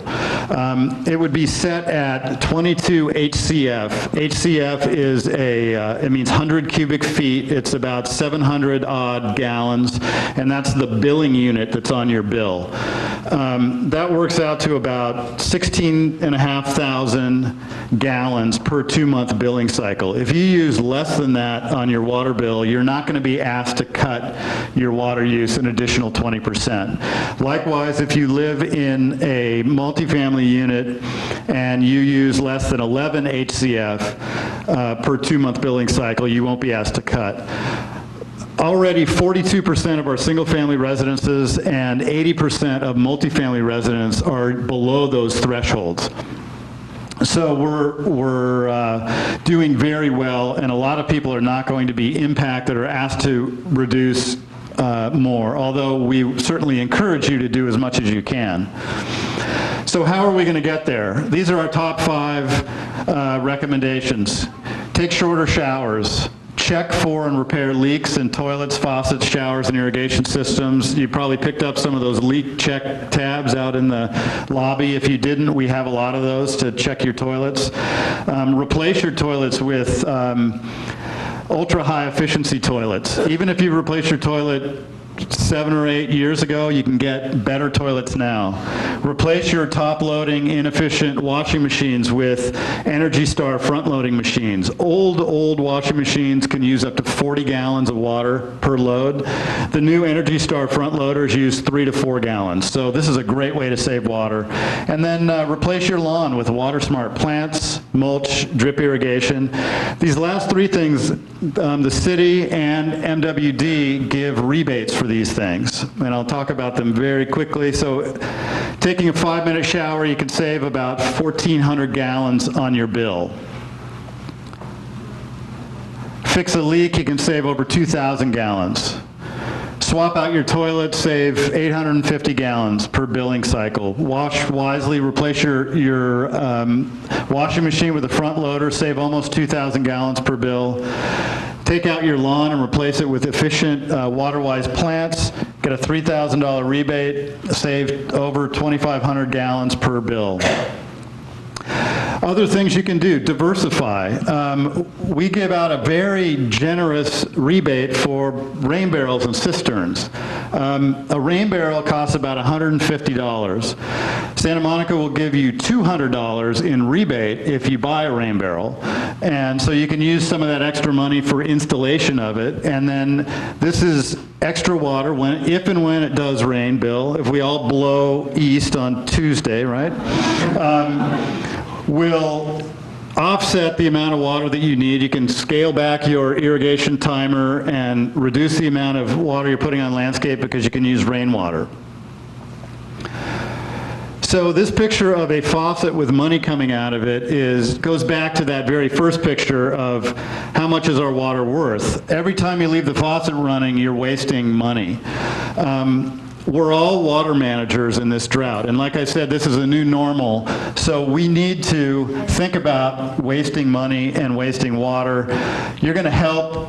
It would be set at 22 HCF. HCF is it means 100 cubic feet. It's about 700 odd gallons, and that's the billing unit that's on your bill. That works out to about 16,500 gallons per 2-month billing cycle. If you use less than that on your water bill, you're not going to be asked to cut your water use an additional 20%. Likewise, if you live in a multifamily unit and you use less than 11 HCF per 2-month billing cycle, you won't be asked to cut. Already 42% of our single-family residences and 80% of multifamily residents are below those thresholds. So we're doing very well, and a lot of people are not going to be impacted or asked to reduce more, although we certainly encourage you to do as much as you can. So how are we going to get there? These are our top 5 recommendations. Take shorter showers. Check for and repair leaks in toilets, faucets, showers, and irrigation systems. You probably picked up some of those leak check tabs out in the lobby. If you didn't, we have a lot of those to check your toilets. Replace your toilets with ultra-high efficiency toilets. Even if you replace your toilet 7 or 8 years ago, you can get better toilets now. Replace your top-loading, inefficient washing machines with Energy Star front-loading machines. Old washing machines can use up to 40 gallons of water per load. The new Energy Star front loaders use 3 to 4 gallons. So this is a great way to save water. And then replace your lawn with water-smart plants, mulch, drip irrigation. These last 3 things, the city and MWD give rebates for these things, and I'll talk about them very quickly. So taking a 5-minute shower, you can save about 1,400 gallons on your bill. Fix a leak, you can save over 2,000 gallons. Swap out your toilet, save 850 gallons per billing cycle. Wash wisely, replace your washing machine with a front loader, save almost 2,000 gallons per bill. Take out your lawn and replace it with efficient water-wise plants. Get a $3,000 rebate, save over 2,500 gallons per bill. Other things you can do, diversify. We give out a very generous rebate for rain barrels and cisterns. A rain barrel costs about $150. Santa Monica will give you $200 in rebate if you buy a rain barrel. And so you can use some of that extra money for installation of it. And then this is extra water if and when it does rain, Bill. If we all blow east on Tuesday, right? Will offset the amount of water that you need. You can scale back your irrigation timer and reduce the amount of water you're putting on landscape because you can use rainwater. So this picture of a faucet with money coming out of it goes back to that very first picture of how much is our water worth. Every time you leave the faucet running, you're wasting money. We're all water managers in this drought, and like I said, this is a new normal, so we need to think about wasting money and wasting water. You're going to help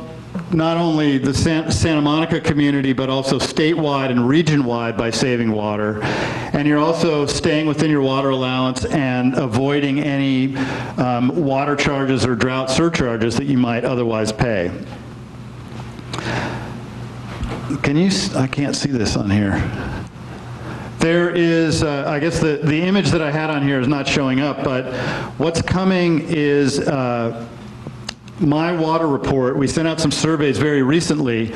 not only the Santa Monica community, but also statewide and region-wide by saving water. And you're also staying within your water allowance and avoiding any water charges or drought surcharges that you might otherwise pay. I can't see this on here. There is, I guess the image that I had on here is not showing up, but what's coming is My Water Report. We sent out some surveys very recently,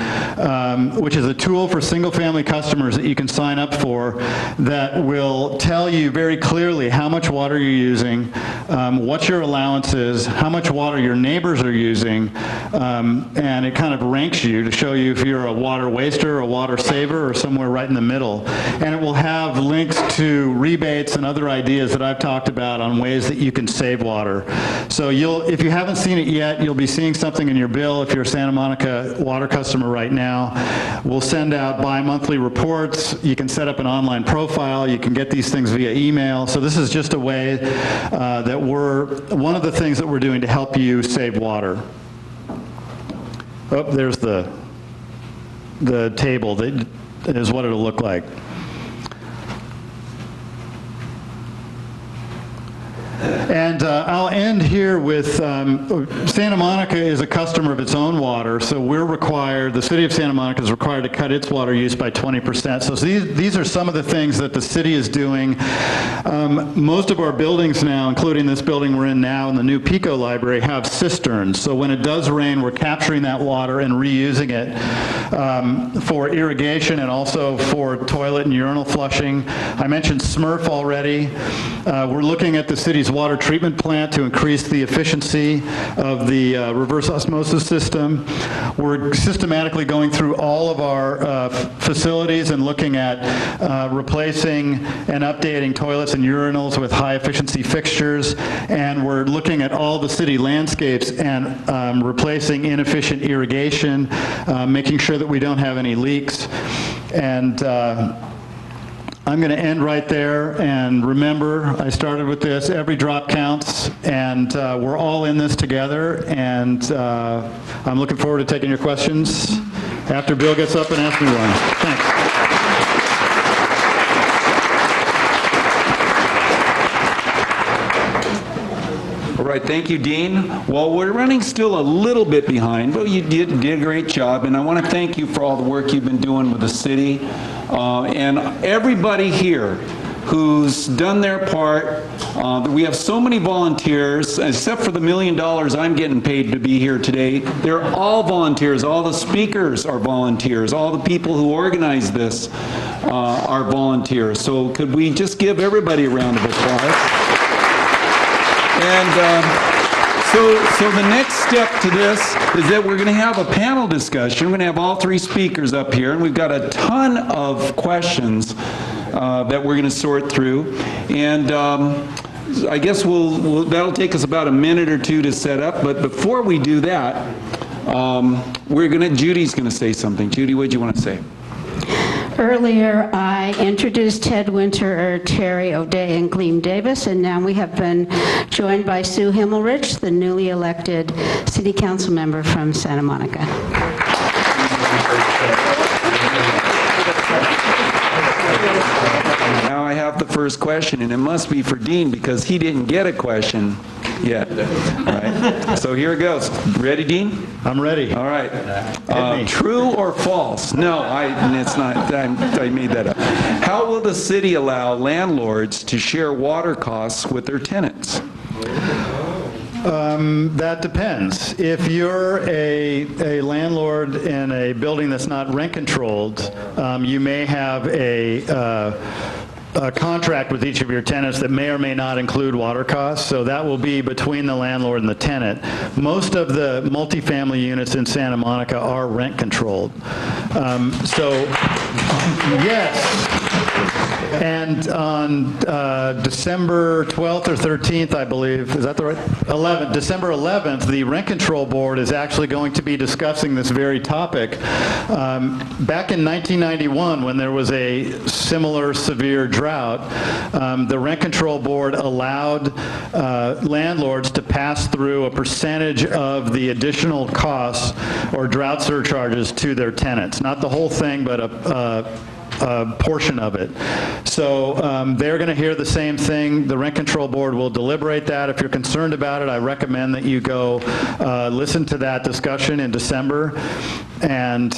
which is a tool for single-family customers that you can sign up for that will tell you very clearly how much water you're using, what your allowance is, how much water your neighbors are using, and it kind of ranks you to show you if you're a water waster, a water saver, or somewhere right in the middle. And it will have links to rebates and other ideas that I've talked about on ways that you can save water. So if you haven't seen it yet, you'll be seeing something in your bill if you're a Santa Monica water customer right now. We'll send out bi-monthly reports. You can set up an online profile. You can get these things via email. So this is just a way that one of the things that we're doing to help you save water. Oh, there's the table. That is what it'll look like. And I'll end here with, Santa Monica is a customer of its own water, so we're required, the city of Santa Monica is required to cut its water use by 20%. So these are some of the things that the city is doing. Most of our buildings now, including this building we're in now and the new Pico Library, have cisterns. So when it does rain, we're capturing that water and reusing it for irrigation and also for toilet and urinal flushing. I mentioned Smurf already. We're looking at the city's water treatment plant to increase the efficiency of the reverse osmosis system. We're systematically going through all of our facilities and looking at replacing and updating toilets and urinals with high efficiency fixtures, and we're looking at all the city landscapes and replacing inefficient irrigation, making sure that we don't have any leaks. And I'm going to end right there, and remember, I started with this, every drop counts, and we're all in this together, and I'm looking forward to taking your questions after Bill gets up and asks me one. Thanks. All right, thank you, Dean. Well, we're running still a little bit behind, but you did a great job, and I want to thank you for all the work you've been doing with the city, and everybody here who's done their part. We have so many volunteers, except for the $1 million I'm getting paid to be here today. They're all volunteers. All the speakers are volunteers. All the people who organize this are volunteers. So could we just give everybody a round of applause? And so the next step to this is that we're going to have a panel discussion. We're going to have all three speakers up here, and we've got a ton of questions that we're going to sort through. And I guess that'll take us about a minute or two to set up. But before we do that, Judy's going to say something. Judy, what do you want to say? Earlier, I introduced Ted Winter, Terry O'Day, and Gleam Davis, and now we have been joined by Sue Himmelrich, the newly elected city council member from Santa Monica. Now I have the first question, and it must be for Dean because he didn't get a question yet. Right. So here it goes. Ready, Dean? I'm ready. All right. True or false? No, it's not. I made that up. How will the city allow landlords to share water costs with their tenants? That depends. If you're a landlord in a building that's not rent controlled, you may have a contract with each of your tenants that may or may not include water costs, so that will be between the landlord and the tenant. Most of the multifamily units in Santa Monica are rent controlled. Yes. And on December 12th or 13th, I believe, is that the right? 11th, December 11th, the Rent Control Board is actually going to be discussing this very topic. Back in 1991, when there was a similar severe drought, the Rent Control Board allowed landlords to pass through a percentage of the additional costs or drought surcharges to their tenants. Not the whole thing, but a portion of it. So they're going to hear the same thing. The Rent Control Board will deliberate that. If you're concerned about it, I recommend that you go listen to that discussion in December. And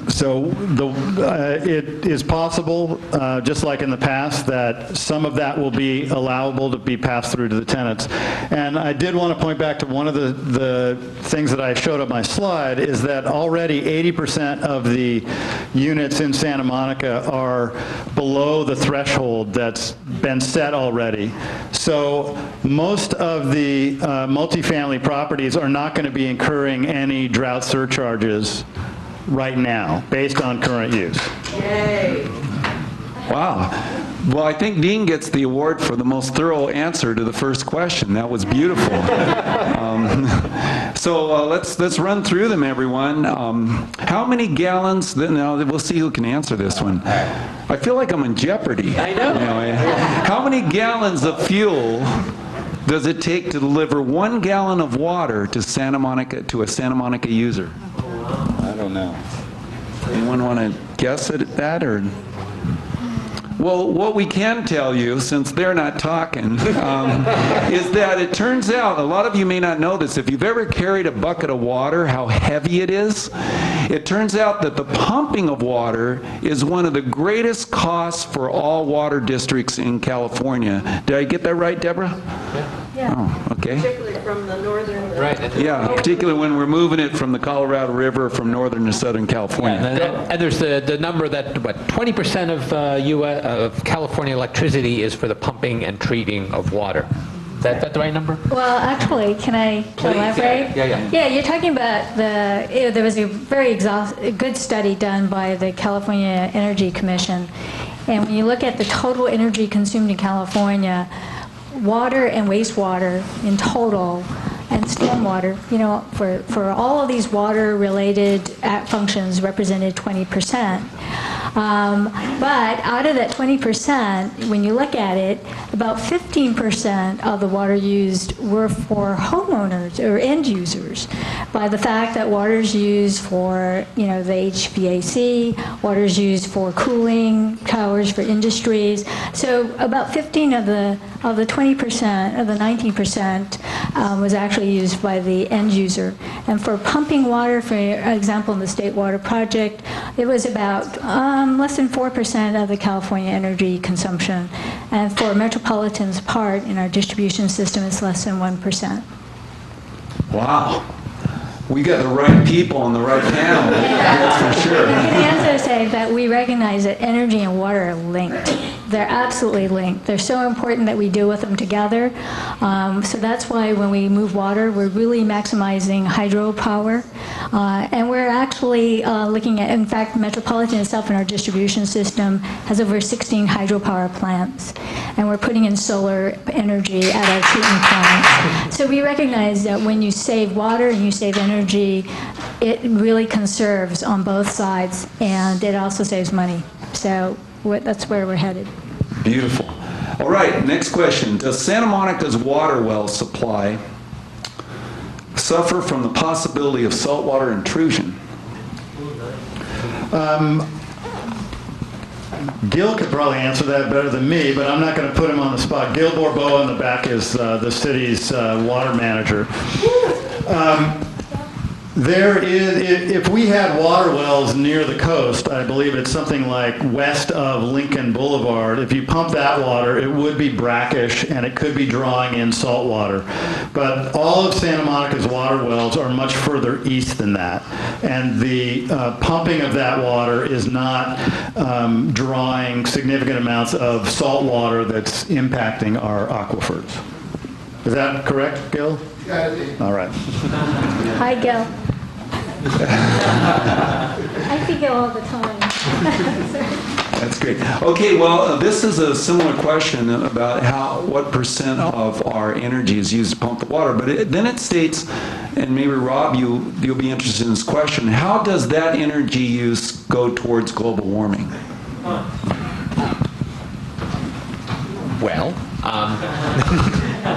so it is possible, just like in the past, that some of that will be allowable to be passed through to the tenants. And I did want to point back to one of the things that I showed on my slide, is that already 80% of the units in Santa Monica are below the threshold that's been set already. So most of the multifamily properties are not going to be incurring any drought surcharges right now, based on current use. Yay! Wow. Well, I think Dean gets the award for the most thorough answer to the first question. That was beautiful. So let's run through them, everyone. How many gallons? Now we'll see who can answer this one. I feel like I'm in Jeopardy. I know. How many gallons of fuel does it take to deliver 1 gallon of water to Santa Monica, to a Santa Monica user? I don't know. Anyone want to guess at that, or? Well, what we can tell you, since they're not talking, is that it turns out, a lot of you may not know this, if you've ever carried a bucket of water, how heavy it is, it turns out that the pumping of water is one of the greatest costs for all water districts in California. Did I get that right, Deborah? Yeah. Oh, okay. Particularly from the northern... Right. Yeah, particularly when we're moving it from the Colorado River from northern to southern California. And there's the number that, what, 20% of California electricity is for the pumping and treating of water. Is that the right number? Well, actually, can I elaborate? Yeah. Yeah, you're talking about there was a very good study done by the California Energy Commission. And when you look at the total energy consumed in California, water and wastewater in total, and stormwater, for all of these water-related functions represented 20%. But out of that 20%, when you look at it, about 15% of the water used were for homeowners or end users, by the fact that water is used for, the HVAC, water is used for cooling towers for industries. So about 15 of the 20% of the 19% was actually used by the end user. And for pumping water, for example, in the State Water Project, it was about less than 4% of the California energy consumption. And for Metropolitan's part in our distribution system, it's less than 1%. Wow. We got the right people on the right panel, that's for sure. I can also say that we recognize that energy and water are linked. They're absolutely linked. They're so important that we deal with them together. So that's why when we move water, we're really maximizing hydropower. And we're actually looking at, in fact, Metropolitan itself in our distribution system has over 16 hydropower plants. And we're putting in solar energy at our treatment plants. So we recognize that when you save water and you save energy, it really conserves on both sides, and it also saves money. So that's where we're headed. Beautiful. All right, next question. Does Santa Monica's water well supply suffer from the possibility of saltwater intrusion? Gil could probably answer that better than me, but I'm not going to put him on the spot. Gil Borbeau in the back is the city's water manager. If we had water wells near the coast, I believe it's something like west of Lincoln Boulevard, if you pump that water, it would be brackish and it could be drawing in salt water. But all of Santa Monica's water wells are much further east than that. And the pumping of that water is not drawing significant amounts of salt water that's impacting our aquifers. Is that correct, Gil? All right. Hi, Gil. I see Gil all the time. That's great. Okay, well, this is a similar question about what percent of our energy is used to pump the water. But then it states, and maybe Rob, you'll be interested in this question, how does that energy use go towards global warming? Well,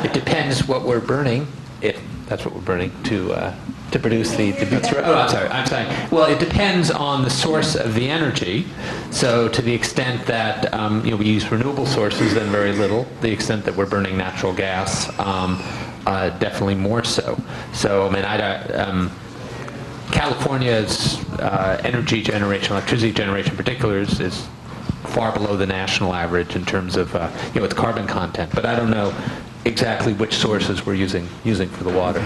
it depends what we're burning, if that's what we're burning, to produce the I'm sorry. Well, it depends on the source of the energy. So to the extent that we use renewable sources, then very little. The extent that we're burning natural gas, definitely more so. So I mean, California's energy generation, electricity generation in particular, is far below the national average in terms of its carbon content. But I don't know exactly which sources we're using for the water.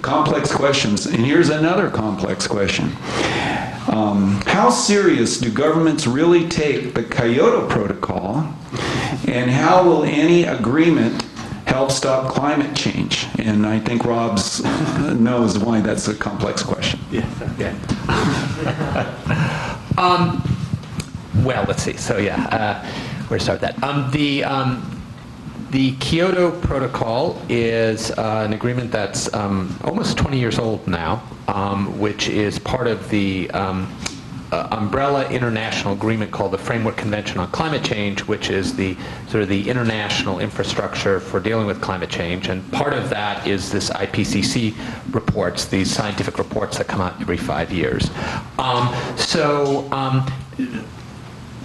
Complex questions. And here's another complex question. How serious do governments really take the Kyoto Protocol, and how will any agreement help stop climate change? And I think Rob knows why that's a complex question. Yeah. Well, let's see. So where to start that? The Kyoto Protocol is an agreement that's almost 20 years old now, which is part of the umbrella international agreement called the Framework Convention on Climate Change, which is the sort of the international infrastructure for dealing with climate change. And part of that is this IPCC reports, these scientific reports that come out every 5 years.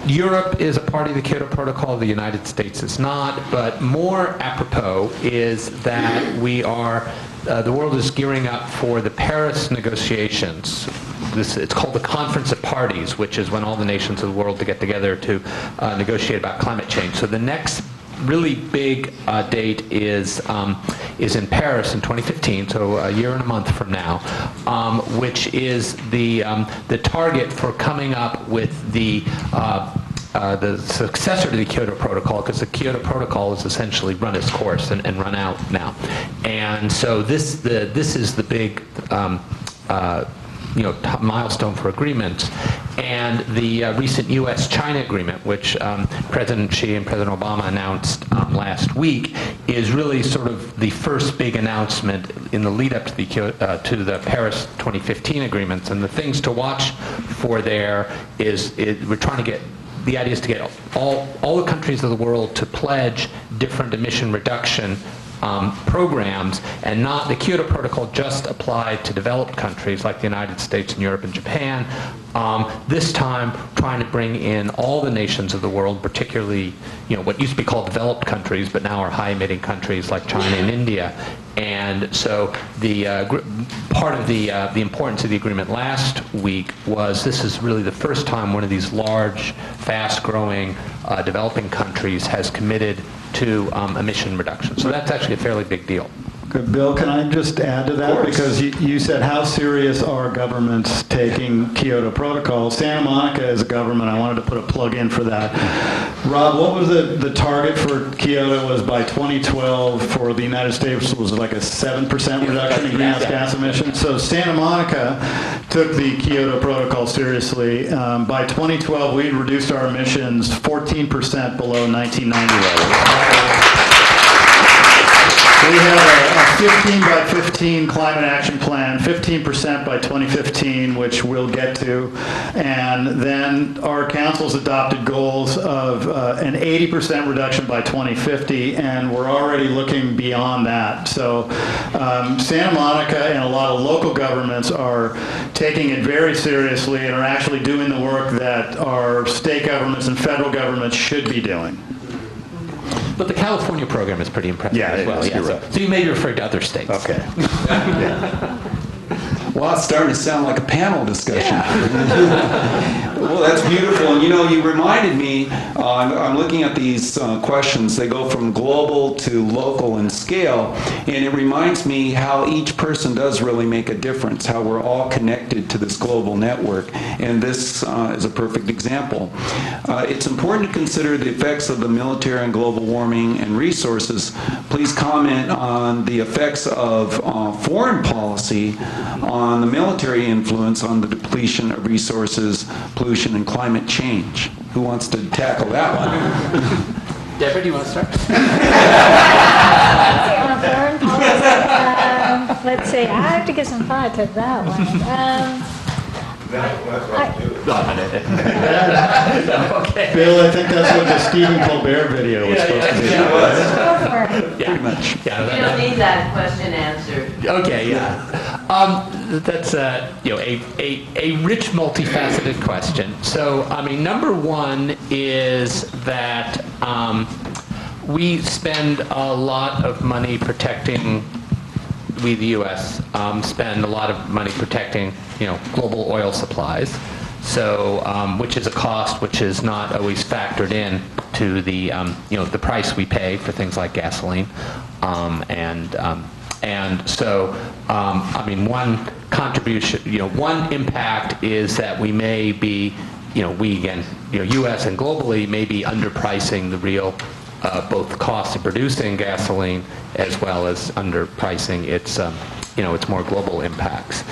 Europe is a party to the Kyoto Protocol, the United States is not, but more apropos is that the world is gearing up for the Paris negotiations. It's called the Conference of Parties, which is when all the nations of the world get together to negotiate about climate change. So the next really big date is in Paris in 2015, so a year and a month from now, which is the target for coming up with the successor to the Kyoto Protocol, because the Kyoto Protocol has essentially run its course and run out now. And so this is the big milestone for agreements. And the recent U.S.-China agreement, which President Xi and President Obama announced last week, is really sort of the first big announcement in the lead-up to the Paris 2015 agreements. And the things to watch for there is we're trying to get, the idea is to get all the countries of the world to pledge different emission reduction programs, and not the Kyoto Protocol just applied to developed countries like the United States and Europe and Japan. This time, trying to bring in all the nations of the world, particularly, what used to be called developed countries, but now are high-emitting countries like China and India. And so the part of the importance of the agreement last week was this is really the first time one of these large, fast-growing, developing countries has committed to emission reduction. So that's actually a fairly big deal. Good. Bill, can I just add to that? Because you said, how serious are governments taking Kyoto Protocol? Santa Monica as a government, I wanted to put a plug in for that. Rob, what was the target for Kyoto was by 2012 for the United States was like a 7% reduction in greenhouse gas emissions? So Santa Monica took the Kyoto Protocol seriously. By 2012, we had reduced our emissions 14% below 1990 levels. We have a 15 by 15 climate action plan, 15% by 2015, which we'll get to. And then our council's adopted goals of an 80% reduction by 2050, and we're already looking beyond that. So Santa Monica and a lot of local governments are taking it very seriously and are actually doing the work that our state governments and federal governments should be doing. But the California program is pretty impressive as well. Yeah, right. So you may be referring to other states. Okay. Yeah. Well, it's starting to sound like a panel discussion. Well, that's beautiful. And you reminded me, I'm looking at these questions. They go from global to local in scale. And it reminds me how each person does really make a difference, how we're all connected to this global network. And this is a perfect example. It's important to consider the effects of the military on global warming and resources. Please comment on the effects of foreign policy on the military influence on the depletion of resources, pollution, and climate change. Who wants to tackle that one? Deborah, do you want to start? On foreign policy, let's see, I have to give some thought to that one. Okay. Bill, I think that's what the Stephen Colbert video was supposed to be. Pretty much. Yeah, You don't need that question answered. Okay, yeah. That's a rich, multifaceted question. So, I mean, number one is that we spend a lot of money protecting. We, the U.S., spend a lot of money protecting, global oil supplies. So, which is a cost which is not always factored in to the, the price we pay for things like gasoline, and so, I mean, one contribution, one impact is that we may be, we again, U.S. and globally may be underpricing the real, both the cost of producing gasoline as well as underpricing its, its more global impacts.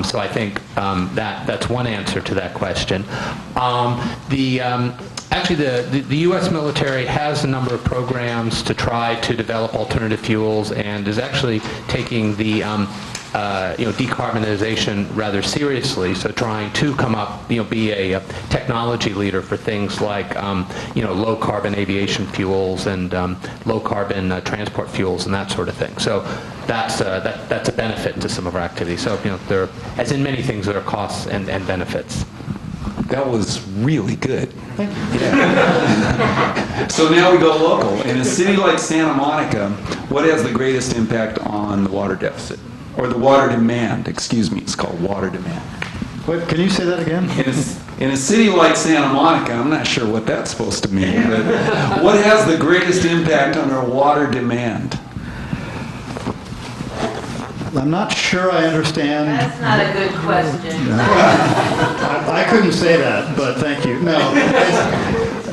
So I think that's one answer to that question. Actually, the U.S. military has a number of programs to try to develop alternative fuels and is actually taking the decarbonization rather seriously. So trying to come up, be a technology leader for things like, low carbon aviation fuels and low carbon transport fuels and that sort of thing. So that's a benefit to some of our activities. So there, as in many things, there are costs and benefits. That was really good. Yeah. So now we go local. In a city like Santa Monica, what has the greatest impact on the water deficit? Or the water demand, excuse me, it's called water demand. What, can you say that again? In a city like Santa Monica, I'm not sure what that's supposed to mean, but what has the greatest impact on our water demand? I'm not sure I understand. That's not a good question. I couldn't say that, but thank you. No,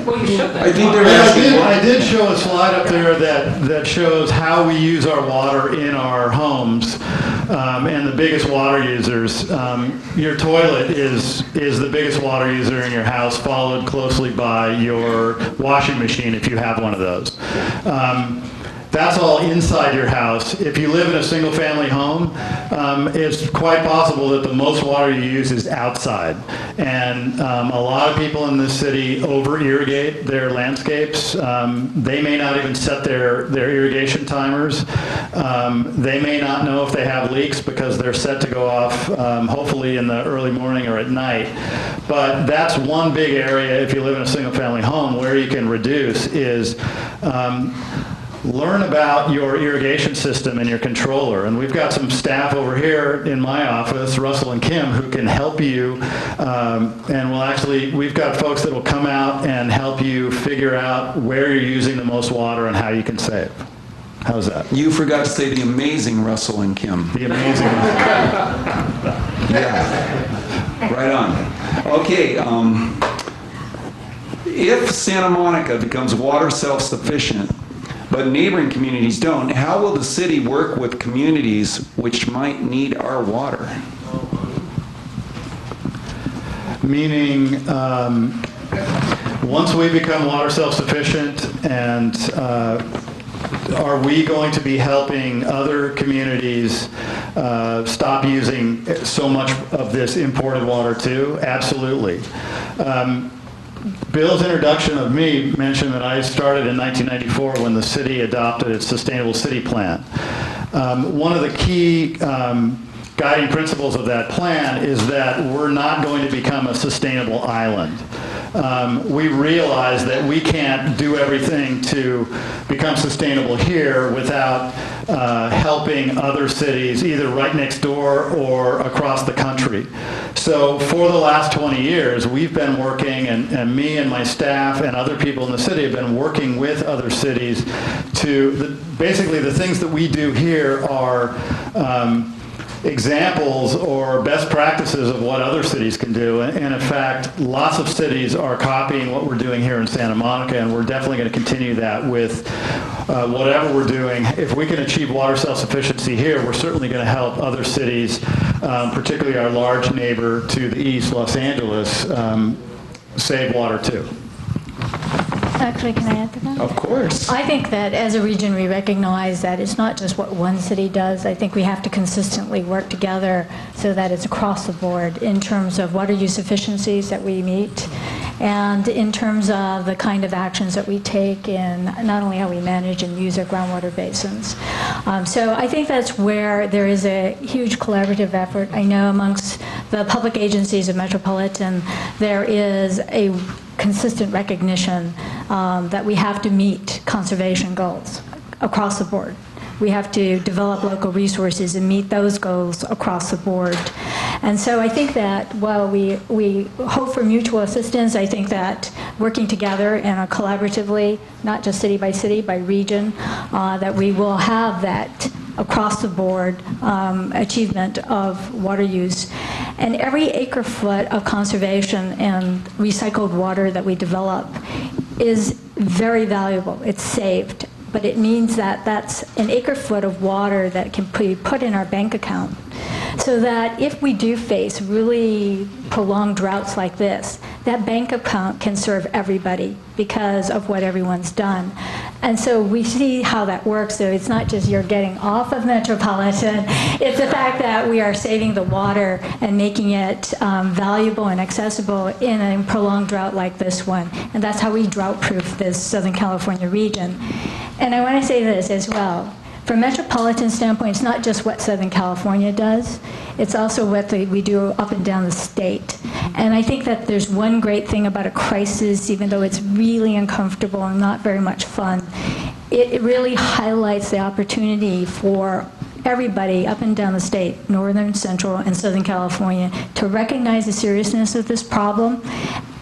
Well, you showed I that. think they're I asking. did show a slide up there that shows how we use our water in our homes, and the biggest water users. Your toilet is the biggest water user in your house, followed closely by your washing machine if you have one of those. That's all inside your house. If you live in a single-family home, it's quite possible that the most water you use is outside. And a lot of people in this city over-irrigate their landscapes. They may not even set their irrigation timers. They may not know if they have leaks because they're set to go off hopefully in the early morning or at night. But that's one big area, if you live in a single-family home, where you can reduce is learn about your irrigation system and your controller. And we've got some staff over here in my office, Russell and Kim, who can help you. And we've got folks that will come out and help you figure out where you're using the most water and how you can save. How's that? You forgot to say the amazing Russell and Kim. The amazing. Yeah, right on. Okay, if Santa Monica becomes water self-sufficient, but neighboring communities don't, how will the city work with communities which might need our water? Meaning, once we become water self-sufficient, and are we going to be helping other communities stop using so much of this imported water too? Absolutely. Bill's introduction of me mentioned that I started in 1994 when the city adopted its Sustainable City Plan. One of the key guiding principles of that plan is that we're not going to become a sustainable island. We realize that we can't do everything to become sustainable here without helping other cities either right next door or across the country. So for the last 20 years, we've been working, and me and my staff and other people in the city have been working with other cities to, basically the things that we do here are examples or best practices of what other cities can do. And in fact, lots of cities are copying what we're doing here in Santa Monica, and we're definitely going to continue that with whatever we're doing. If we can achieve water self-sufficiency here, we're certainly going to help other cities, particularly our large neighbor to the east, Los Angeles, save water too. Actually, can I add to that? Of course. I think that as a region, we recognize that it's not just what one city does. I think we have to consistently work together so that it's across the board in terms of water use efficiencies that we meet and in terms of the kind of actions that we take in not only how we manage and use our groundwater basins. So I think that's where there is a huge collaborative effort. I know amongst the public agencies of Metropolitan, there is a consistent recognition that we have to meet conservation goals across the board. We have to develop local resources and meet those goals across the board. And so I think that while we hope for mutual assistance, I think that working together and collaboratively, not just city, by region, that we will have that across the board achievement of water use. And every acre foot of conservation and recycled water that we develop is very valuable. It's saved. But it means that that's an acre foot of water that can be put in our bank account. So that if we do face really prolonged droughts like this, that bank account can serve everybody because of what everyone's done. And so we see how that works. So it's not just you're getting off of Metropolitan, it's the fact that we are saving the water and making it valuable and accessible in a prolonged drought like this one. And that's how we drought-proof this Southern California region. And I want to say this as well. From a metropolitan standpoint, it's not just what Southern California does, it's also what we do up and down the state. And I think that there's one great thing about a crisis, even though it's really uncomfortable and not very much fun, it really highlights the opportunity for everybody up and down the state, Northern, Central, and Southern California, to recognize the seriousness of this problem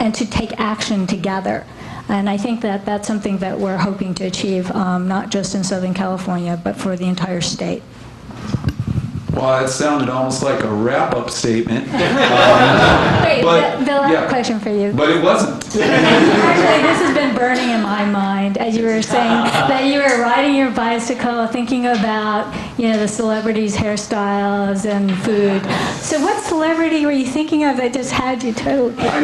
and to take action together. And I think that that's something that we're hoping to achieve, not just in Southern California, but for the entire state. Well, Well, it sounded almost like a wrap-up statement. Wait, Bill, I have a question for you. But it wasn't. Actually, this has been burning in my mind as you were saying that you were riding your bicycle, thinking about, the celebrities' hairstyles and food. So what celebrity were you thinking of that just had you totally? I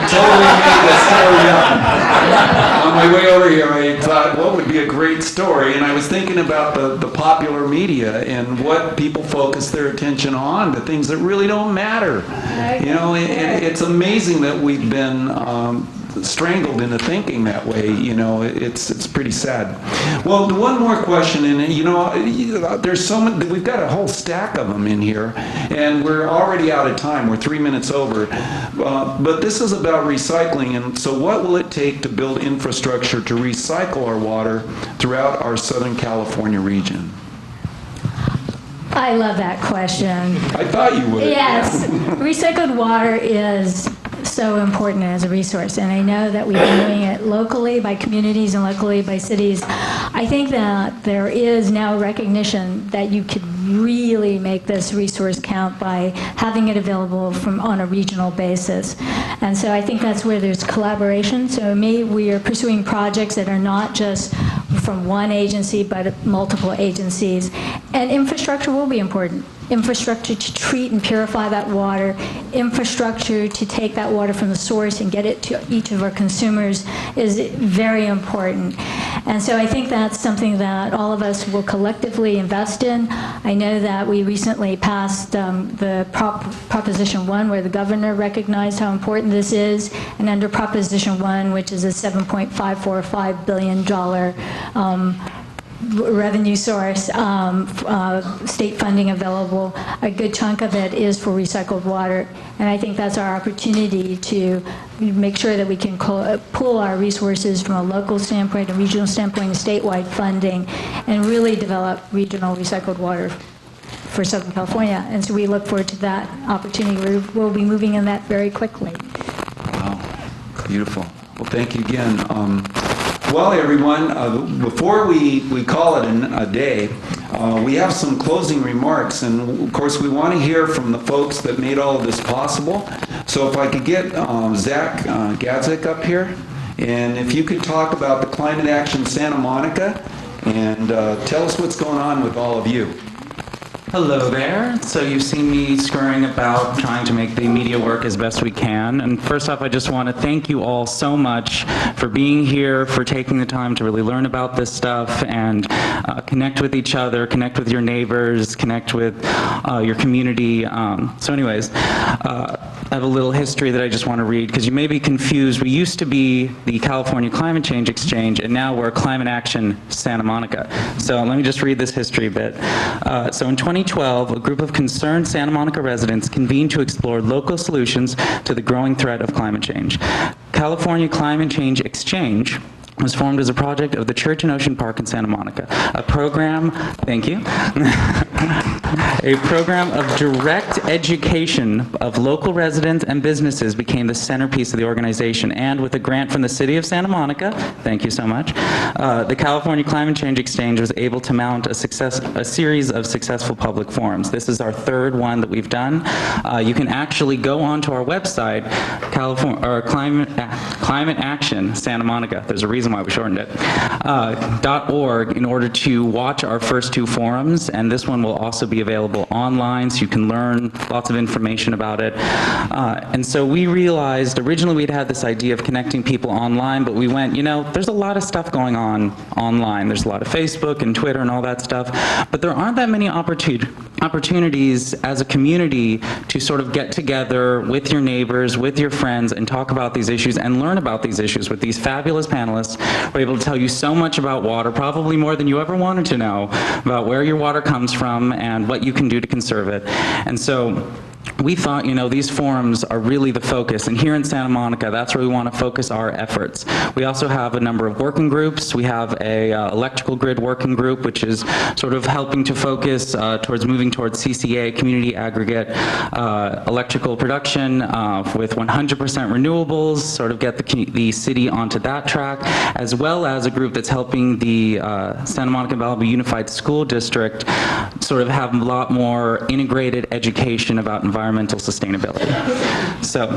totally made that story up. On my way over here, I thought, what would be a great story? And I was thinking about the popular media and what people focus their attention on, the things that really don't matter. It's amazing that we've been strangled into thinking that way. It's pretty sad. Well, one more question, and there's so many. We've got a whole stack of them in here, and we're already out of time. We're 3 minutes over. But this is about recycling, and so what will it take to build infrastructure to recycle our water throughout our Southern California region? I love that question. I thought you would. Yes. Recycled water is so important as a resource, and I know that we've been doing it locally by communities and locally by cities. I think that there is now recognition that you could really make this resource count by having it available on a regional basis. And so I think that's where there's collaboration. So we are pursuing projects that are not just from one agency, but multiple agencies. And infrastructure will be important. Infrastructure to treat and purify that water, infrastructure to take that water from the source and get it to each of our consumers is very important. And so I think that's something that all of us will collectively invest in. I know that we recently passed the Proposition 1, where the governor recognized how important this is, and under Proposition 1, which is a $7.545 billion revenue source, state funding available. A good chunk of it is for recycled water, and I think that's our opportunity to make sure that we can pool our resources from a local standpoint, a regional standpoint, and statewide funding, and really develop regional recycled water for Southern California. And so we look forward to that opportunity. We'll be moving in that very quickly. Wow, beautiful. Well, thank you again. Well, everyone, before we call it a day, we have some closing remarks, and of course we want to hear from the folks that made all of this possible. So if I could get Zach Gadzik up here, and if you could talk about the Climate Action Santa Monica, and tell us what's going on with all of you. Hello there. So you've seen me scurrying about trying to make the media work as best we can. And first off, I just want to thank you all so much for being here, for taking the time to really learn about this stuff and connect with each other, connect with your neighbors, connect with your community. So anyways, I have a little history that I just want to read because you may be confused. We used to be the California Climate Change Exchange, and now we're Climate Action Santa Monica. So let me just read this history a bit. So in 2012, a group of concerned Santa Monica residents convened to explore local solutions to the growing threat of climate change. California Climate Change Exchange was formed as a project of the Church and Ocean Park in Santa Monica, a program, thank you, a program of direct education of local residents and businesses became the centerpiece of the organization, and with a grant from the City of Santa Monica, thank you so much, the California Climate Change Exchange was able to mount a series of successful public forums. This is our third one that we've done. You can actually go onto our website, Climate Action Santa Monica. There's a reason why we shortened it, .org, in order to watch our first two forums, and this one will also be available online, so you can learn lots of information about it. And so we realized, originally we'd had this idea of connecting people online, but we went, there's a lot of stuff going on online. There's a lot of Facebook and Twitter and all that stuff, but there aren't that many opportunities as a community to sort of get together with your neighbors, with your friends, and talk about these issues and learn about these issues with these fabulous panelists. We're able to tell you so much about water, probably more than you ever wanted to know, about where your water comes from and what you can do to conserve it. And so we thought, these forums are really the focus, and here in Santa Monica, that's where we want to focus our efforts. We also have a number of working groups. We have a electrical grid working group, which is sort of helping to focus towards moving towards CCA, community aggregate electrical production with 100% renewables, sort of get the city onto that track, as well as a group that's helping the Santa Monica Malibu Unified School District sort of have a lot more integrated education about environmental sustainability. So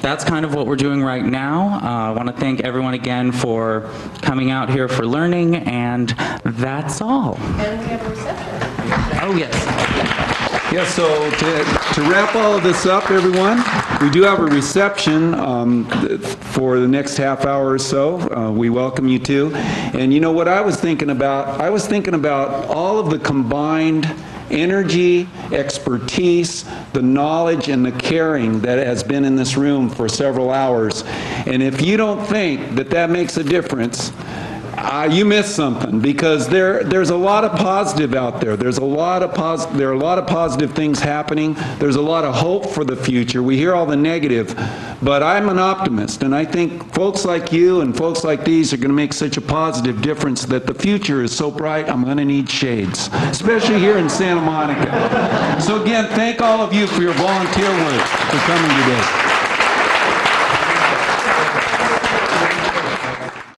that's kind of what we're doing right now. I want to thank everyone again for coming out here for learning, and that's all. And we have a reception. Oh, yes. Yeah, so to wrap all of this up, everyone, we do have a reception for the next half hour or so. We welcome you to. And you know what I was thinking about? I was thinking about all of the combined energy, expertise, the knowledge, and the caring that has been in this room for several hours. And if you don't think that that makes a difference, you missed something, because there's a lot of positive out there. There are a lot of positive things happening. There's a lot of hope for the future. We hear all the negative, but I'm an optimist, and I think folks like you and folks like these are going to make such a positive difference that the future is so bright, I'm going to need shades, especially here in Santa Monica. So again, thank all of you for your volunteer work for coming today.